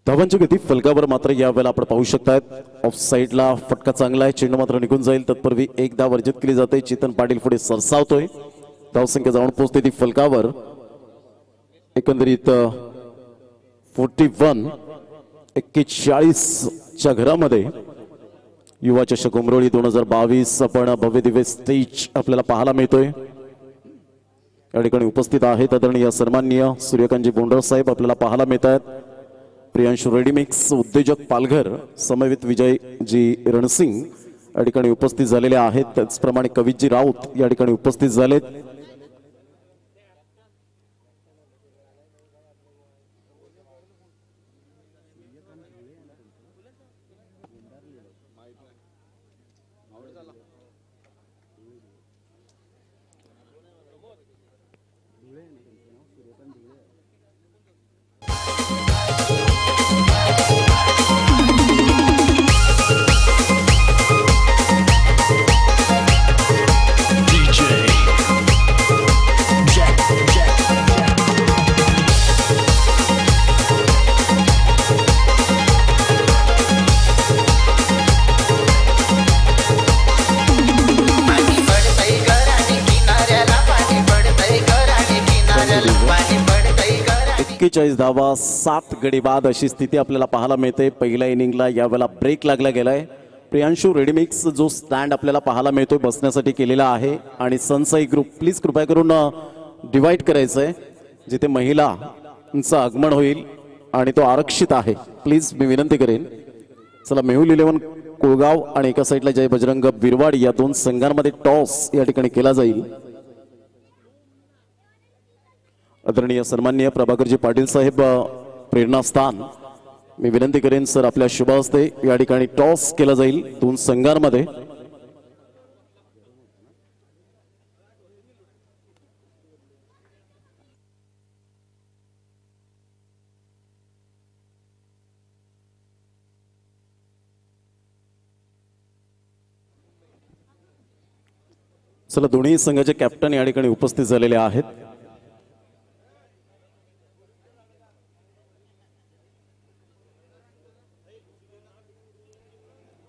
धावांची गती फलकावर मात्र यावेळेला आपण पाहू शकतायत. ऑफ साईडला फटका चांगला आहे. चेंडू मात्र निघून जाईल. तत्पूर्वी एक धाव वर्जित केली जाते. चेतन पाटील पुढे सरसावतोय. धावसंख्या जाऊन पोहोचते ती फलकावर. एकंदरीत 41-41च्या घरामध्ये युवा चषक उमरोळी 2022 आपण भव्य दिव्य स्टेज आपल्याला पाहायला मिळतोय. या ठिकाणी उपस्थित आहेत आदरणीय सन्माननीय सूर्यकांतजी बोंडर साहेब आपल्याला पाहायला मिळत आहेत. प्रियांशू रेडीमिक्स उद्योजक पालघर समवेत विजयजी रणसिंग या ठिकाणी उपस्थित झालेले आहेत. त्याचप्रमाणे कवितजी राऊत या ठिकाणी उपस्थित झालेत. 41 धावा 7 गडी बाद अशी स्थिती आपल्याला पाहायला मिळते. पहिल्या इनिंगला यावेळेला ब्रेक लागला गेलाय. प्रियांशू रेडीमिक्स जो स्टँड आपल्याला पाहायला मिळतोय बसण्यासाठी केलेला आहे आणि सनसाई ग्रुप प्लीज कृपया करून डिवाइड करायचंय जिथे महिलांचं आगमन होईल आणि तो आरक्षित आहे. प्लीज मी विनंती करेन. चला मेहुल 11 कुळगाव आणि एका साईडला जय बजरंग बिरवाडी या दोन संघांमध्ये टॉस या ठिकाणी केला जाईल. आदरणीय सन्माननीय प्रभाकरजी पाटील साहेब प्रेरणास्थान मी विनंती करेन सर आपल्या शुभ हस्ते या ठिकाणी टॉस केला जाईल दोन संघांमध्ये. चला दोन्ही संघाचे कॅप्टन या ठिकाणी उपस्थित झालेले आहेत.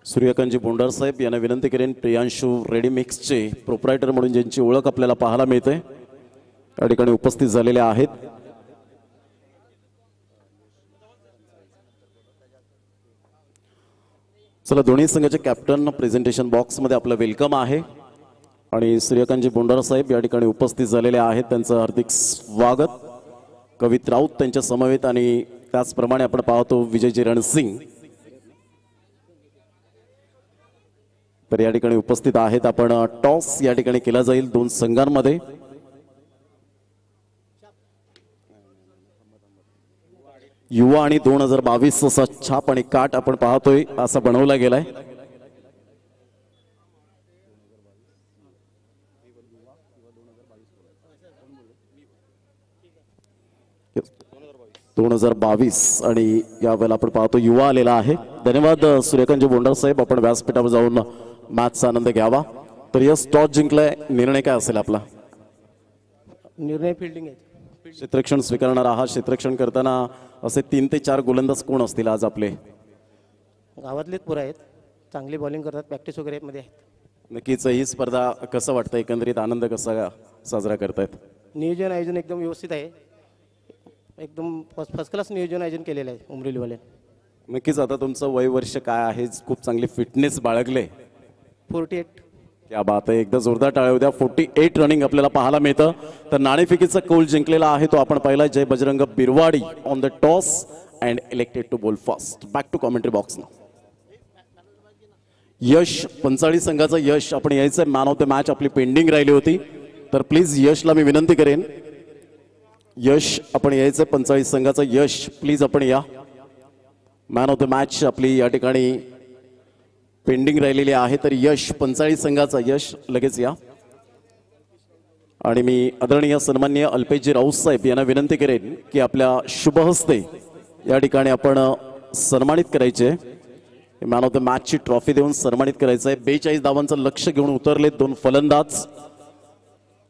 सूर्यकांतजी बोंडार साहेब यांना विनंती करेन. प्रियांशू रेडीमिक्सचे प्रोप्रायटर म्हणून ज्यांची ओळख आपल्याला पाहायला मिळते या ठिकाणी उपस्थित झालेले आहेत. चला दोन्ही संघाचे कॅप्टन प्रेझेंटेशन बॉक्स मध्ये आपलं वेलकम आहे आणि सूर्यकांतजी बोंडार साहेब या ठिकाणी उपस्थित झालेले आहेत. त्यांचं हार्दिक स्वागत. कवित राऊत त्यांच्या समवेत आणि त्याचप्रमाणे आपण पाहतो विजयजी रणसिंग तर या ठिकाणी उपस्थित आहेत. आपण टॉस या ठिकाणी केला जाईल दोन संघांमध्ये. युवा आणि 2022 असा छाप आणि काट आपण पाहतोय असा बनवला गेलाय. दोन 2022 आणि यावेळेला आपण पाहतो युवा आलेला आहे. धन्यवाद सूर्यकांतजी बोंडार साहेब. आपण व्यासपीठावर जाऊन मॅचचा आनंद घ्यावा. तर यस टॉस जिंकलाय. निर्णय काय असेल आपला? निर्णय फिल्डिंग आहे. क्षेत्ररक्षण स्वीकारणार आहात. क्षेत्ररक्षण करताना असे 3 ते 4 गोलंदाज कोण असतील आज आपले? गावातलेच पुरं आहेत. चांगली बॉलिंग करतात. प्रॅक्टिस वगैरे मध्ये आहेत. नक्कीच ही स्पर्धा कसं वाटतं एकंदरीत आनंद कसा साजरा करतायत? नियोजन आयोजन एकदम व्यवस्थित आहे. एकदम फर्स्ट क्लास नियोजन आयोजन केलेलं आहे उमरेलीवाले. नक्कीच. आता तुमचं वय वर्ष काय आहे? खूप चांगली फिटनेस बाळगले. 48. क्या बात आहे. एकदा जोरदार टाळ्या उद्या. 48 रनिंग आपल्याला पाहायला मिळतं. तर नाणेफेकीचा कौल जिंकलेला आहे तो आपण पाहिला. Jai Bajrang Birwadi on the toss and elected to bowl first. Back to commentary box ना. यश 45 संघाचं यश आपण यायचं. मॅन ऑफ द मॅच आपली पेंडिंग राहिली होती तर प्लीज यशला मी विनंती करेन. यश आपण यायचं. 45 संघाचं यश प्लीज आपण या. मॅन ऑफ द मॅच आपली या ठिकाणी पेंडिंग राहिलेली आहे तर यश 45 संघाचा यश लगेच या. आणि मी आदरणीय सन्माननीय अल्पेशजी राऊत साहेब यांना विनंती करेन की आपल्या शुभ हस्ते या ठिकाणी आपण सन्मानित करायचे. मॅन ऑफ द मॅचची ट्रॉफी देऊन सन्मानित करायचं आहे. 42 धावांचं लक्ष घेऊन उतरले दोन फलंदाज.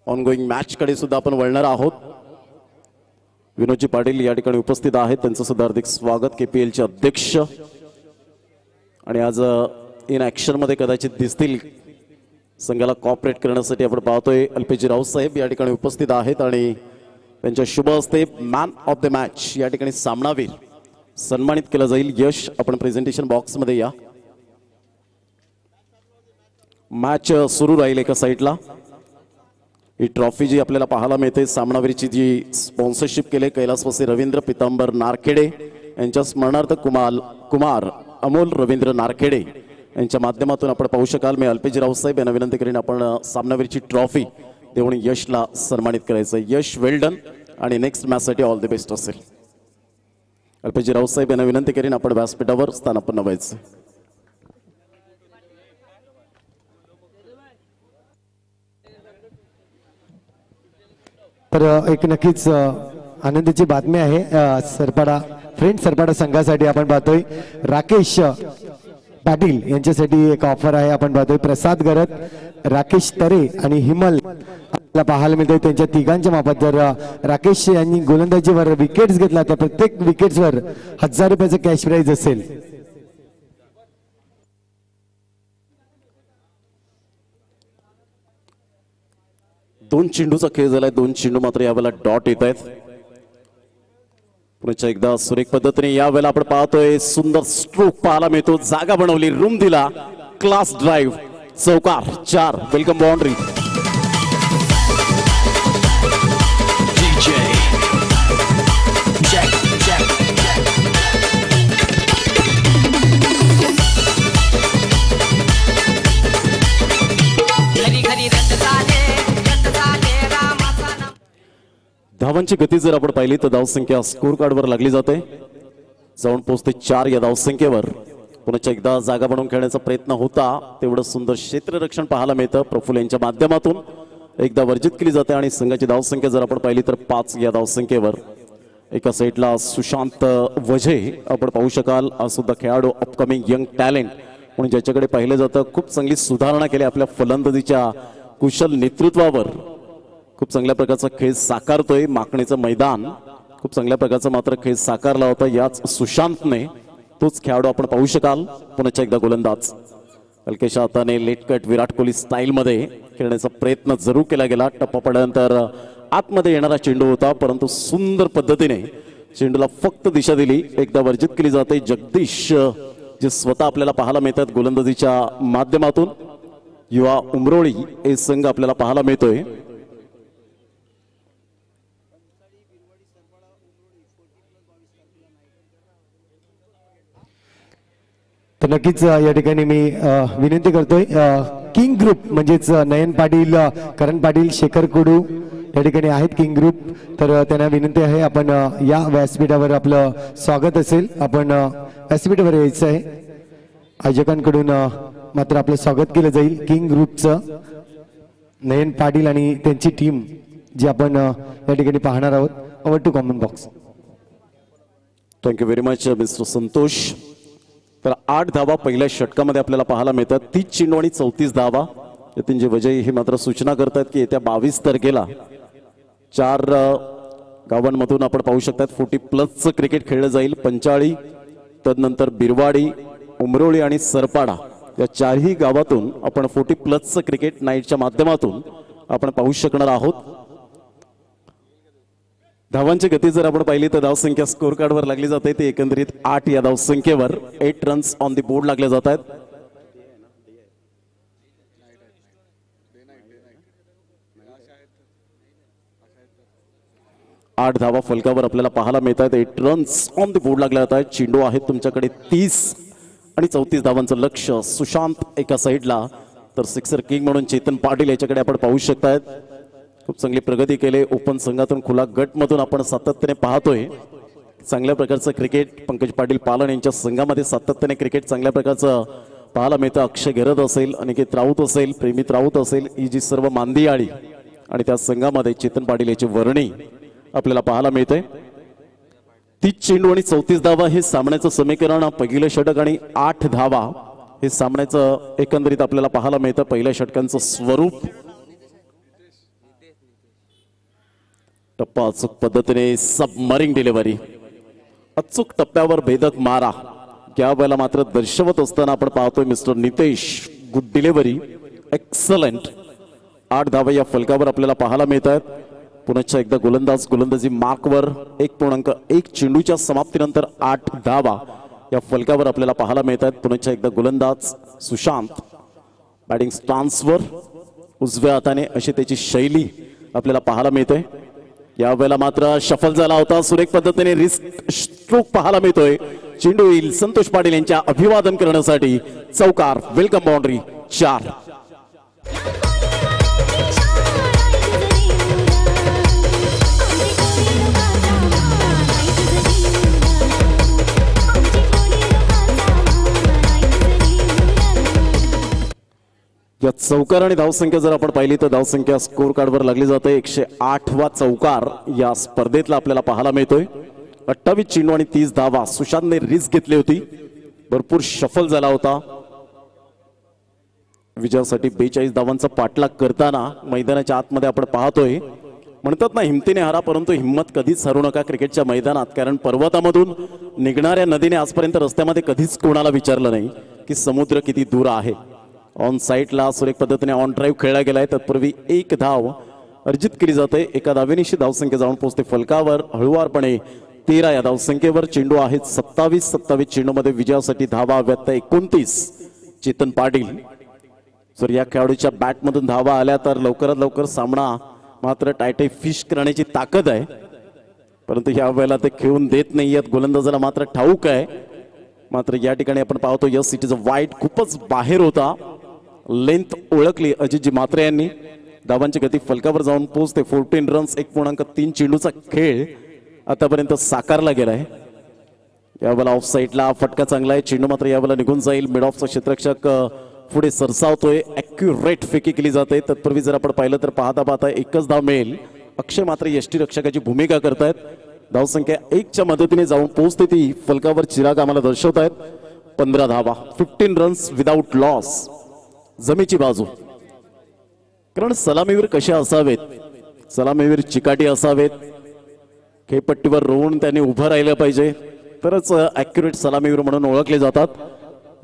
ऑनगोईंग मॅच कडे सुद्धा आपण वळणार आहोत. विनोदजी पाटील या ठिकाणी उपस्थित आहेत. त्यांचं सुद्धा हार्दिक स्वागत. KPL चे अध्यक्ष आणि आज इन ऍक्शन मध्ये कदाचित दिसतील संघाला कॉपरेट करण्यासाठी आपण पाहतोय. अल्पेशजी राऊत साहेब या ठिकाणी उपस्थित आहेत आणि त्यांच्या शुभ हस्ते मॅन ऑफ द मॅच या ठिकाणी सामनावीर सन्मानित केलं जाईल. यश आपण प्रेझेंटेशन बॉक्स मध्ये या. मॅच सुरू राहील एका साईडला. ही ट्रॉफी जी आपल्याला पाहायला मिळते सामनावीरची जी स्पॉन्सरशिप केले कैलासवासी रवींद्र पितांबर नारखेडे यांच्या स्मरणार्थ कुमार अमोल रवींद्र नारखेडे यांच्या माध्यमातून आपण पाहू शकाल. मी अल्पेशजी राऊत साहेब यांना विनंती करेन आपण सामनावीरची ट्रॉफी देऊन यशला सन्मानित करायचं. यश वेल डन आणि नेक्स्ट मॅचसाठी ऑल द बेस्ट असेल. अल्पेशजी राऊत साहेब यांना विनंती करेन आपण व्यासपीठावर स्थानापन्न व्हायचं. तर एक नक्कीच आनंदाची बातमी आहे. सरपाडा संघासाठी आपण पाहतोय राकेश पाटील यांच्यासाठी एक ऑफर आहे. आपण पाहतोय प्रसाद गरत, राकेश तरे आणि हिमल आपल्याला पाहायला मिळतोय. त्यांच्या तिघांच्या मापात जर राकेश यांनी गोलंदाजीवर विकेट्स घेतला तर प्रत्येक विकेट्सवर 1000 रुपयाचं कॅश प्राइज असेल. दोन चेंडूचा खेळ झालाय. दोन चेंडू मात्र यावेळेला डॉट येत आहेत. पुन्हा एकदा सुरेख पद्धतीने यावेळेला आपण पाहतोय सुंदर स्ट्रोक पाहायला मिळतो. जागा बनवली, रूम दिला, क्लास ड्राईव्ह, चौकार 4, वेलकम बाउंड्री. धावांची गती जर आपण पाहिली तर धावसंख्या स्कोर कार्डवर लागली जाते, जाऊन पोहोचते 4 या धावसंख्येवर. पुन्हा एकदा जागा बनवून खेळण्याचा प्रयत्न होता, तेवढं सुंदर क्षेत्ररक्षण पाहायला मिळतं प्रफुल्ल यांच्या माध्यमातून. एकदा वर्जित केली जाते आणि संघाची धावसंख्या जर आपण पाहिली तर 5 या धावसंख्येवर. एका साईडला सुशांत वझे आपण पाहू शकाल, हा सुद्धा खेळाडू अपकमिंग यंग टॅलेंट म्हणून ज्याच्याकडे पाहिलं जातं. खूप चांगली सुधारणा केली आपल्या फलंदाजीच्या कुशल नेतृत्वावर. खूप चांगल्या प्रकारचा खेळ साकारतोय. माकणीचं मैदान खूप चांगल्या प्रकारचा मात्र खेळ साकारला होता याच सुशांतने. तोच खेळाडू आपण पाहू शकाल. पुन्हा एकदा गोलंदाज हलकेशा हाताने late cut Virat Kohli style मध्ये खेळण्याचा प्रयत्न जरूर केला गेला. टप्पा पडल्यानंतर आतमध्ये येणारा चेंडू होता, परंतु सुंदर पद्धतीने चेंडूला फक्त दिशा दिली. एकदा वर्जित केली जाते. जगदीश जे स्वतः आपल्याला पाहायला मिळतात गोलंदाजीच्या माध्यमातून. युवा उमरोळी हे संघ आपल्याला पाहायला मिळतोय. तर नक्कीच या ठिकाणी मी विनंती करतोय किंग ग्रुप म्हणजेच नयन पाटील, करण पाटील, शेखर कुडू या ठिकाणी आहेत किंग ग्रुप. तर त्यांना विनंती आहे आपण या व्यासपीठावर आपलं स्वागत असेल, आपण व्यासपीठावर यायचं आहे. आयोजकांकडून मात्र आपलं स्वागत केलं जाईल. किंग ग्रुपचं नयन पाटील आणि त्यांची टीम जी आपण या ठिकाणी पाहणार आहोत. Over to common box. Thank you very much mister Santosh. तर 8 धावा पहिल्या षटकामध्ये आपल्याला पाहायला मिळतात. 30 चेंडू आणि 34 धावा. यतीन जे वजय हे मात्र सूचना करतात की येत्या 22 तारखेला 4 गावांमधून आपण पाहू शकतात 40+ क्रिकेट खेळलं जाईल. पंचाळी, तदनंतर बिरवाडी, उमरोळी आणि सरपाडा या 4ही गावातून आपण 40+ क्रिकेट नाईटच्या माध्यमातून आपण पाहू शकणार आहोत. धावांची गती जर आपण पाहिली तर धावसंख्या स्कोर कार्डवर लागली जाते ती एकंदरीत 8 या धावसंख्येवर. 8 रन्स ऑन दी बोर्ड लागले जात आहेत. आठ धावा फलकावर आपल्याला पाहायला मिळत आहेत. 8 रन्स ऑन दी बोर्ड लागले जात आहेत. चेंडू आहेत तुमच्याकडे 30 आणि 34 धावांचं लक्ष. सुशांत एका साईडला तर सिक्सर किंग म्हणून चेतन पाटील याच्याकडे आपण पाहू शकतायत. खूप चांगली प्रगती केली. ओपन संघातून खुला गट मधून आपण सातत्याने पाहतोय चांगल्या प्रकारचं क्रिकेट. पंकज पाटील पालन यांच्या संघामध्ये सातत्याने क्रिकेट चांगल्या प्रकारचं पाहायला मिळतं. अक्षय गेरद असेल, अनिकेत राऊत असेल, प्रेमित राऊत असेल, ही जी सर्व मांदियाळी आणि त्या संघामध्ये चेतन पाटील याची वर्णी आपल्याला पाहायला मिळते. 30 चेंडू आणि 34 धावा हे सामन्याचं समीकरण. पहिलं षटक आणि 8 धावा हे सामन्याचं एकंदरीत आपल्याला पाहायला मिळतं. पहिल्या षटकांचं स्वरूप. टप्पा अचूक पद्धतीने सबमरिंग डिलिव्हरी. अचूक टप्प्यावर भेदक मारा या वेळेला मात्र दर्शवत असताना आपण पाहतोय mister Nitesh. Good delivery, excellent. 8 धावा या फलकावर आपल्याला पाहायला मिळत आहेत. पुन्हा एकदा गोलंदाज गोलंदाजी मार्कवर 1.1 चेंडूच्या समाप्तीनंतर 8 धावा या फलकावर आपल्याला पाहायला मिळत आहेत. पुन्हा एकदा गोलंदाज सुशांत बॅटिंग स्टान्सवर उजव्या हाताने अशी त्याची शैली आपल्याला पाहायला मिळते. यावेळेला मात्र शफल झाला होता. सुरेख पद्धतीने रिस्क स्ट्रोक पाहायला मिळतोय. चेंडू येईल संतोष पाटील यांच्या अभिवादन करण्यासाठी. चौकार, वेलकम बाउंड्री 4. या चौकार आणि धावसंख्या जर आपण पाहिली तर धावसंख्या स्कोर कार्डवर लागली जाते. 108वा चौकार या स्पर्धेतला आपल्याला पाहायला मिळतोय. 28 चेंडू आणि 30 धावा. सुशांतने रिस्क घेतली होती, भरपूर शफल झाला होता. विजयासाठी 42 धावांचा पाठलाग करताना मैदानाच्या आतमध्ये आपण पाहतोय. म्हणतात ना हिमतीने हारा, परंतु हिम्मत कधीच हरू नका क्रिकेटच्या मैदानात. कारण पर्वतामधून निघणाऱ्या नदीने आजपर्यंत रस्त्यामध्ये कधीच कोणाला विचारलं नाही की समुद्र किती दूर आहे. ऑन साईडला सुरेख पद्धतीने ऑन ड्राईव्ह खेळला गेलाय. तत्पूर्वी 1 धाव अर्जित केली जाते. एका धावेनिशी धावसंख्या जाऊन पोहोचते फलकावर. हळुवारपणे 13 या धावसंख्येवर चेंडू आहेत 27 चेंडूमध्ये विजयासाठी धावा हव्यात 29 चेतन पाटील. जर या खेळाडूच्या बॅटमधून धावा आल्या तर लवकरात लवकर सामना मात्र टायटाई फिश करण्याची ताकद आहे, परंतु या वेळेला ते खेळून देत नाहीयेत. गोलंदाजाला मात्र ठाऊक आहे. मात्र या ठिकाणी आपण पाहतो yes it is a wide, खूपच बाहेर होता. लेंथ ओळखली अजितजी म्हात्रे यांनी. धावांची गती फलकावर जाऊन पोहोचते. 14 रन्स 1.3 चेंडूचा खेळ आतापर्यंत साकारला गेलाय. यावेळेला ऑफ साईडला फटका चांगला आहे. चेंडू मात्र यावेळेला निघून जाईल. मिड ऑफचा क्षेत्ररक्षक पुढे सरसावतोय. ॲक्युरेट फेकी केली जाते. तत्पूर्वी जर आपण पाहिलं तर पाहता एकच धाव मिळेल. अक्षय मात्र यष्टी रक्षकाची भूमिका करतायत. धावसंख्या 1च्या मदतीने जाऊन पोहोचते ती फलकावर चिराग आम्हाला दर्शवत आहेत. 15 धावा, 15 रन्स विदाउट लॉस. जमेची बाजू, कारण सलामीवीर कसे असावेत, सलामीवीर चिकाटी असावेत. खेळपट्टीवर रोवून त्यांनी उभं राहिलं पाहिजे, तरच ॲक्युरेट सलामीवीर म्हणून ओळखले जातात.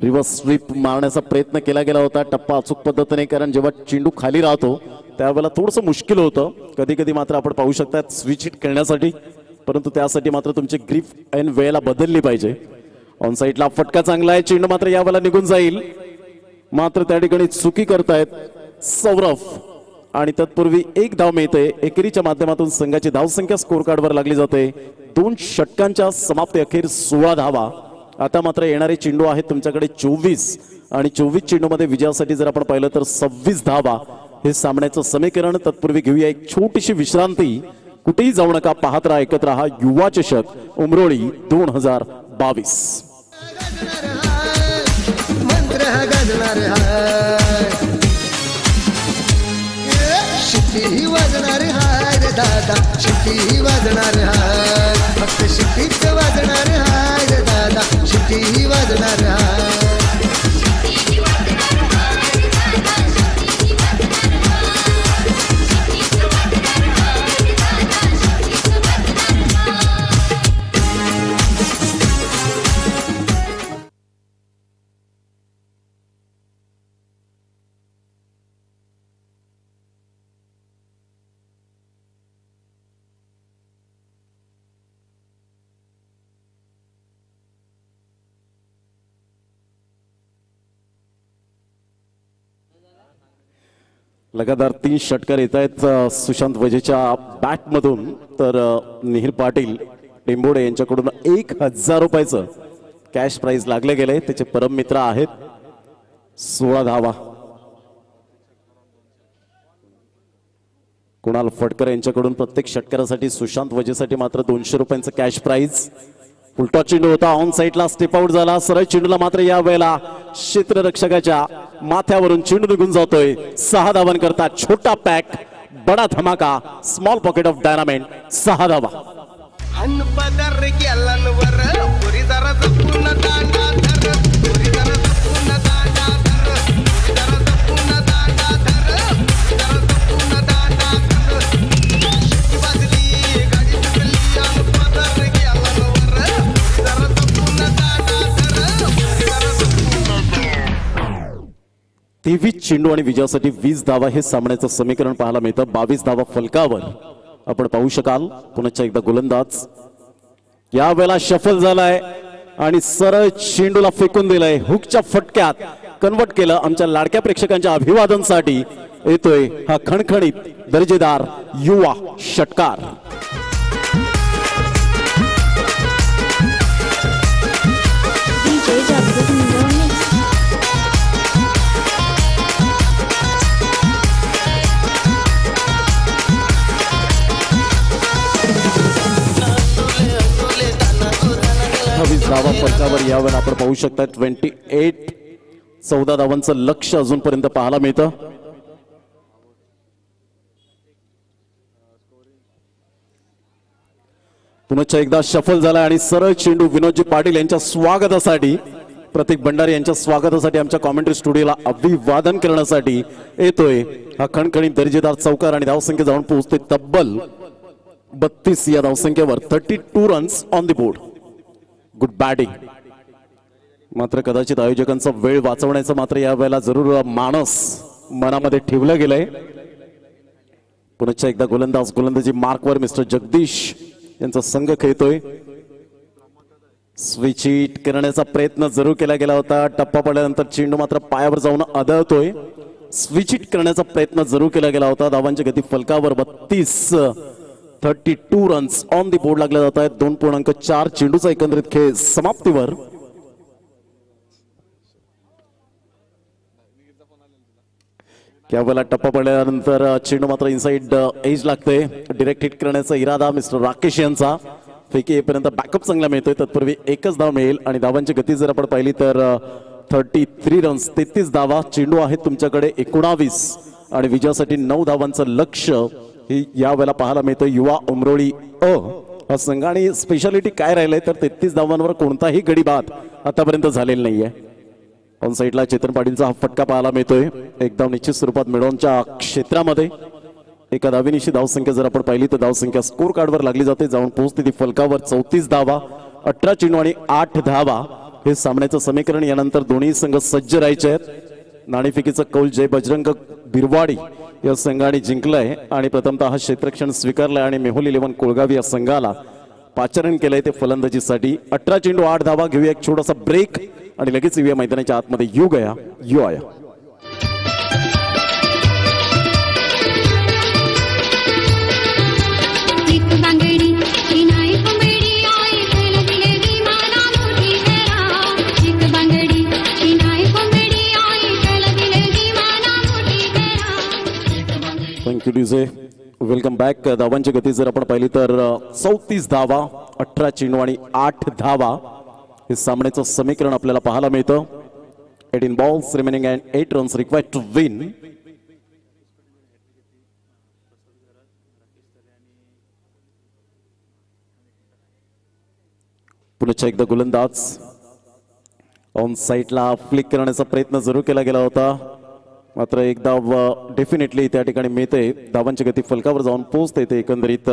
रिव्हर्स स्वीप मारण्याचा प्रयत्न केला गेला होता टप्पा अचूक पद्धतीने, कारण जेव्हा चेंडू खाली राहतो त्यावेळेला थोडंसं मुश्किल होतं. कधी कधी मात्र आपण पाहू शकतात स्विच हिट खेळण्यासाठी, परंतु त्यासाठी मात्र तुमची ग्रीप ऐन वेळेला बदलली पाहिजे. ऑन साईडला फटका चांगला आहे. चेंडू मात्र यावेळेला निघून जाईल. मात्र त्या ठिकाणी चुकी करतायत सौरभ, आणि तत्पूर्वी एक धाव मिळते. एकेरीच्या माध्यमातून संघाची धावसंख्या स्कोर कार्डवर लागली जाते. 2 षटकांच्या समाप्ती अखेर 16 धावा. आता मात्र येणारे चेंडू आहेत तुमच्याकडे 24, आणि 24 चेंडूमध्ये विजयासाठी जर आपण पाहिलं तर 26 धावा हे सामन्याचं समीकरण. तत्पूर्वी घेऊया एक छोटीशी विश्रांती. कुठेही जाऊ नका, पाहत राहा, एकत्र राहा. युवा चषक उमरोळी 2022. मंत्र हा गाजणार हाय, शिट्टी वाजणार हाय रे दादा, शिट्टी वाजणार हाय. फक्त शिट्टीच वाजणार हाय रे दादा, शिट्टी वाजणार हाय. लगातार 3 षटकार येत आहेत सुशांत वजेच्या बॅटमधून. तर निहीर पाटील टेंबोडे यांच्याकडून 1000 रुपयाचं कॅश प्राइज लागले गेले. त्याचे परम मित्र आहेत. 16 धावा. कुणाल फडकर यांच्याकडून प्रत्येक षटकारासाठी सुशांत वजेसाठी मात्र 200 रुपयांचं कॅश प्राइज. उलटा चेंडू होता, ऑन साईडला स्टेप आउट झाला. सरळ चेंडूला मात्र या वेळेला क्षेत्ररक्षकाच्या माथ्यावरून चेंडू निघून जातोय. 6 धावांकरता छोटा पॅक, बडा धमाका, स्मॉल पॉकेट ऑफ डायनामेंट. 6 धावा. तेवीस चेंडू आणि विजयासाठी 20 धावा हे सामन्याचं समीकरण पाहायला मिळतं. 22 धावा फलकावर आपण पाहू शकाल. पुन्हा एकदा गोलंदाज या वेळेला शफल झालाय आणि सरळ चेंडूला फेकून दिलाय. हुकच्या फटक्यात कन्वर्ट केलं. आमच्या लाडक्या प्रेक्षकांच्या अभिवादनासाठी येतोय हा खणखणीत दर्जेदार युवा षटकार. धावा फलकावर यावर आपण पाहू शकता. 28 14 धावांचं लक्ष अजूनपर्यंत पाहायला मिळतं. पुन्हा एकदा शफल झाला आणि सरळ चेंडू विनोदजी पाटील यांच्या स्वागतासाठी, प्रतीक भंडारी यांच्या स्वागतासाठी आमच्या कॉमेंट्री स्टुडिओला अभिवादन करण्यासाठी येतोय हा खणखणीत दर्जेदार चौकार. आणि धावसंख्या जाऊन पोहोचते तब्बल 32 या धावसंख्येवर. 32 runs on the board. Good batting. मात्र कदाचित आयोजकांचा वेळ वाचवण्याचा मात्र या वेळेला जरूर मानस मनामध्ये ठेवलं गेलंय. पुन्हा एकदा गोलंदाजी मार्कवर मिस्टर जगदीश यांचा संघ खेळतोय. स्विच हिट करण्याचा प्रयत्न जरूर केला गेला होता. टप्पा पडल्यानंतर चेंडू मात्र पायावर जाऊन आदळतोय. स्विच हिट करण्याचा प्रयत्न जरूर केला गेला होता. धावांची गती फलकावर 32 रन्स ऑन दी बोर्ड लागले जात आहेत. 2.4 चेंडूचा एकंदरीत खेळ समाप्तीवर. त्यावेळेला टप्पा पडल्यानंतर चेंडू मात्र इनसाइड एज लागते. डिरेक्ट हिट करण्याचा इरादा मिस्टर राकेश यांचा. फेकी येईपर्यंत बॅकअप चांगला मिळतोय. तत्पूर्वी एकच धाव मिळेल आणि धावांची गती जर आपण पाहिली तर 33 रन्स 33 धावा. चेंडू आहेत तुमच्याकडे 19 आणि विजयासाठी 9 धावांचं लक्ष्य ही यावेळेला पाहायला मिळतं. युवा उमरोळी हा संघ आणि स्पेशालिटी काय राहिलंय तर 33 धावांवर कोणताही गडी बाद आतापर्यंत झालेला नाहीये. ऑन साईडला चेतन पाटीलचा हा फटका पाहायला मिळतोय. एक धाव निश्चित स्वरूपात मिळवण्याच्या क्षेत्रामध्ये. एका धावेनिशी धावसंख्या जर आपण पाहिली तर धावसंख्या स्कोर कार्डवर लागली जाते. जाऊन पोहोचते ती फलकावर 34 धावा 18 चेंडू आणि 8 धावा. हे सामन्याचं समीकरण. यानंतर दोन्ही संघ सज्ज राहायचे आहेत. नाणेफेकीचं कौल जय बजरंग बिरवाडी या संघाने जिंकलंय आणि प्रथमतः हा क्षेत्ररक्षण स्वीकारलाय आणि मेहुल 11 कोळगाव या संघाला पाचारण केलंय ते फलंदाजीसाठी. 18 चेंडू 8 धावा. घेऊया एक छोटासा ब्रेक आणि लगेच येऊया मैदानाच्या आतमध्ये. यू गया यू आया. Thank you DJ. Welcome back. धावांची गती जर आपण पाहिली तर 34 धावा 18 चेंडू आणि 8 धावा. हे सामन्याचं समीकरण आपल्याला पाहायला मिळतं. 18 balls remaining and 8 runs required to win. पुन्हा एकदा गोलंदाज ऑन साईडला फ्लिक करण्याचा प्रयत्न जरूर केला गेला होता. मात्र एक धाव डेफिनेटली त्या ठिकाणी मिळते. धावांची गती फलकावर जाऊन पोहोचते ते एकंदरीत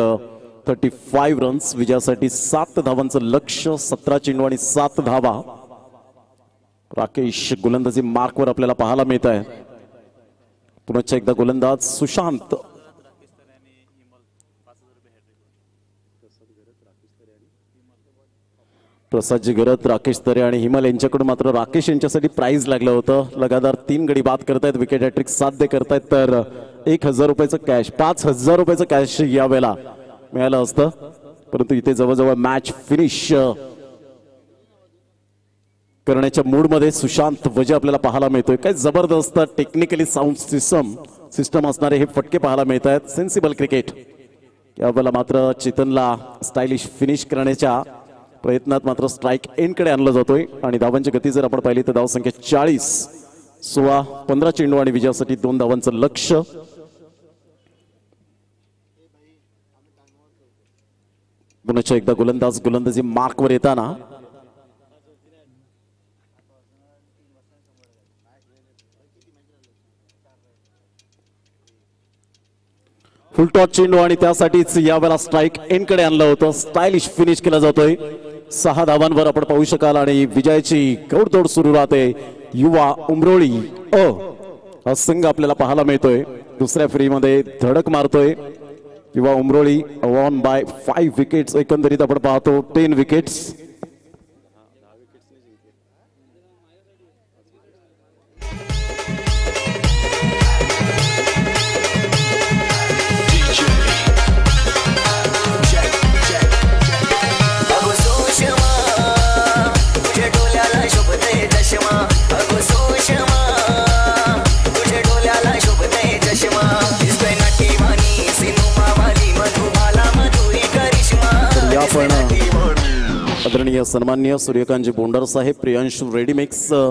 35 रन्स. विजयासाठी 7 धावांचं लक्ष्य. 17 चेंडू आणि 7 धावा. राकेश गोलंदाजी मार्कवर आपल्याला पाहायला मिळत आहे. पुन्हा एकदा गोलंदाज सुशांत. प्रसादजी गरत, राकेश तरे आणि हिमल यांच्याकडून मात्र राकेश यांच्यासाठी प्राइज लागलं होतं. लगातार 3 गडी बाद करतायत. विकेट हॅट्रिक साध्य करतायत तर 1000 रुपयाचं कॅश 5000 रुपयाचं कॅश यावेळेला मिळालं असतं. परंतु इथे जवळजवळ मॅच फिनिश करण्याच्या मूडमध्ये सुशांत वजे आपल्याला पाहायला मिळतोय. काय जबरदस्त टेक्निकली साऊंड सिस्टम असणारे हे फटके पाहायला मिळत आहेत. Sensible cricket. यावेळेला मात्र चेतनला स्टायलिश फिनिश करण्याच्या प्रयत्नात मात्र स्ट्राईक एंडकडे आणलं जातोय आणि धावांची गती जर आपण पाहिली तर धावसंख्या 40 16 15 चेंडू आणि विजयासाठी 2 धावांचं लक्ष्य. पुन्हा एकदा गोलंदाजी मार्कवर येताना फुल टॉस चेंडू आणि त्यासाठीच यावेळेला स्ट्राईक एंडकडे आणलं होतं. स्टायलिश फिनिश केला जातोय. 6 धावांवर आपण पाहू शकाल आणि विजयाची घोडदौड सुरू राहते. युवा उमरोळी हा संघ आपल्याला पाहायला मिळतोय. दुसऱ्या फेरीमध्ये धडक मारतोय युवा उमरोळी. Won by 5 wickets. एकंदरीत आपण पाहतो 10 विकेट्स. आपण आदरणीय सन्माननीय सूर्यकांतजी बोंडर साहेब, प्रियांशु रेडीमेक्स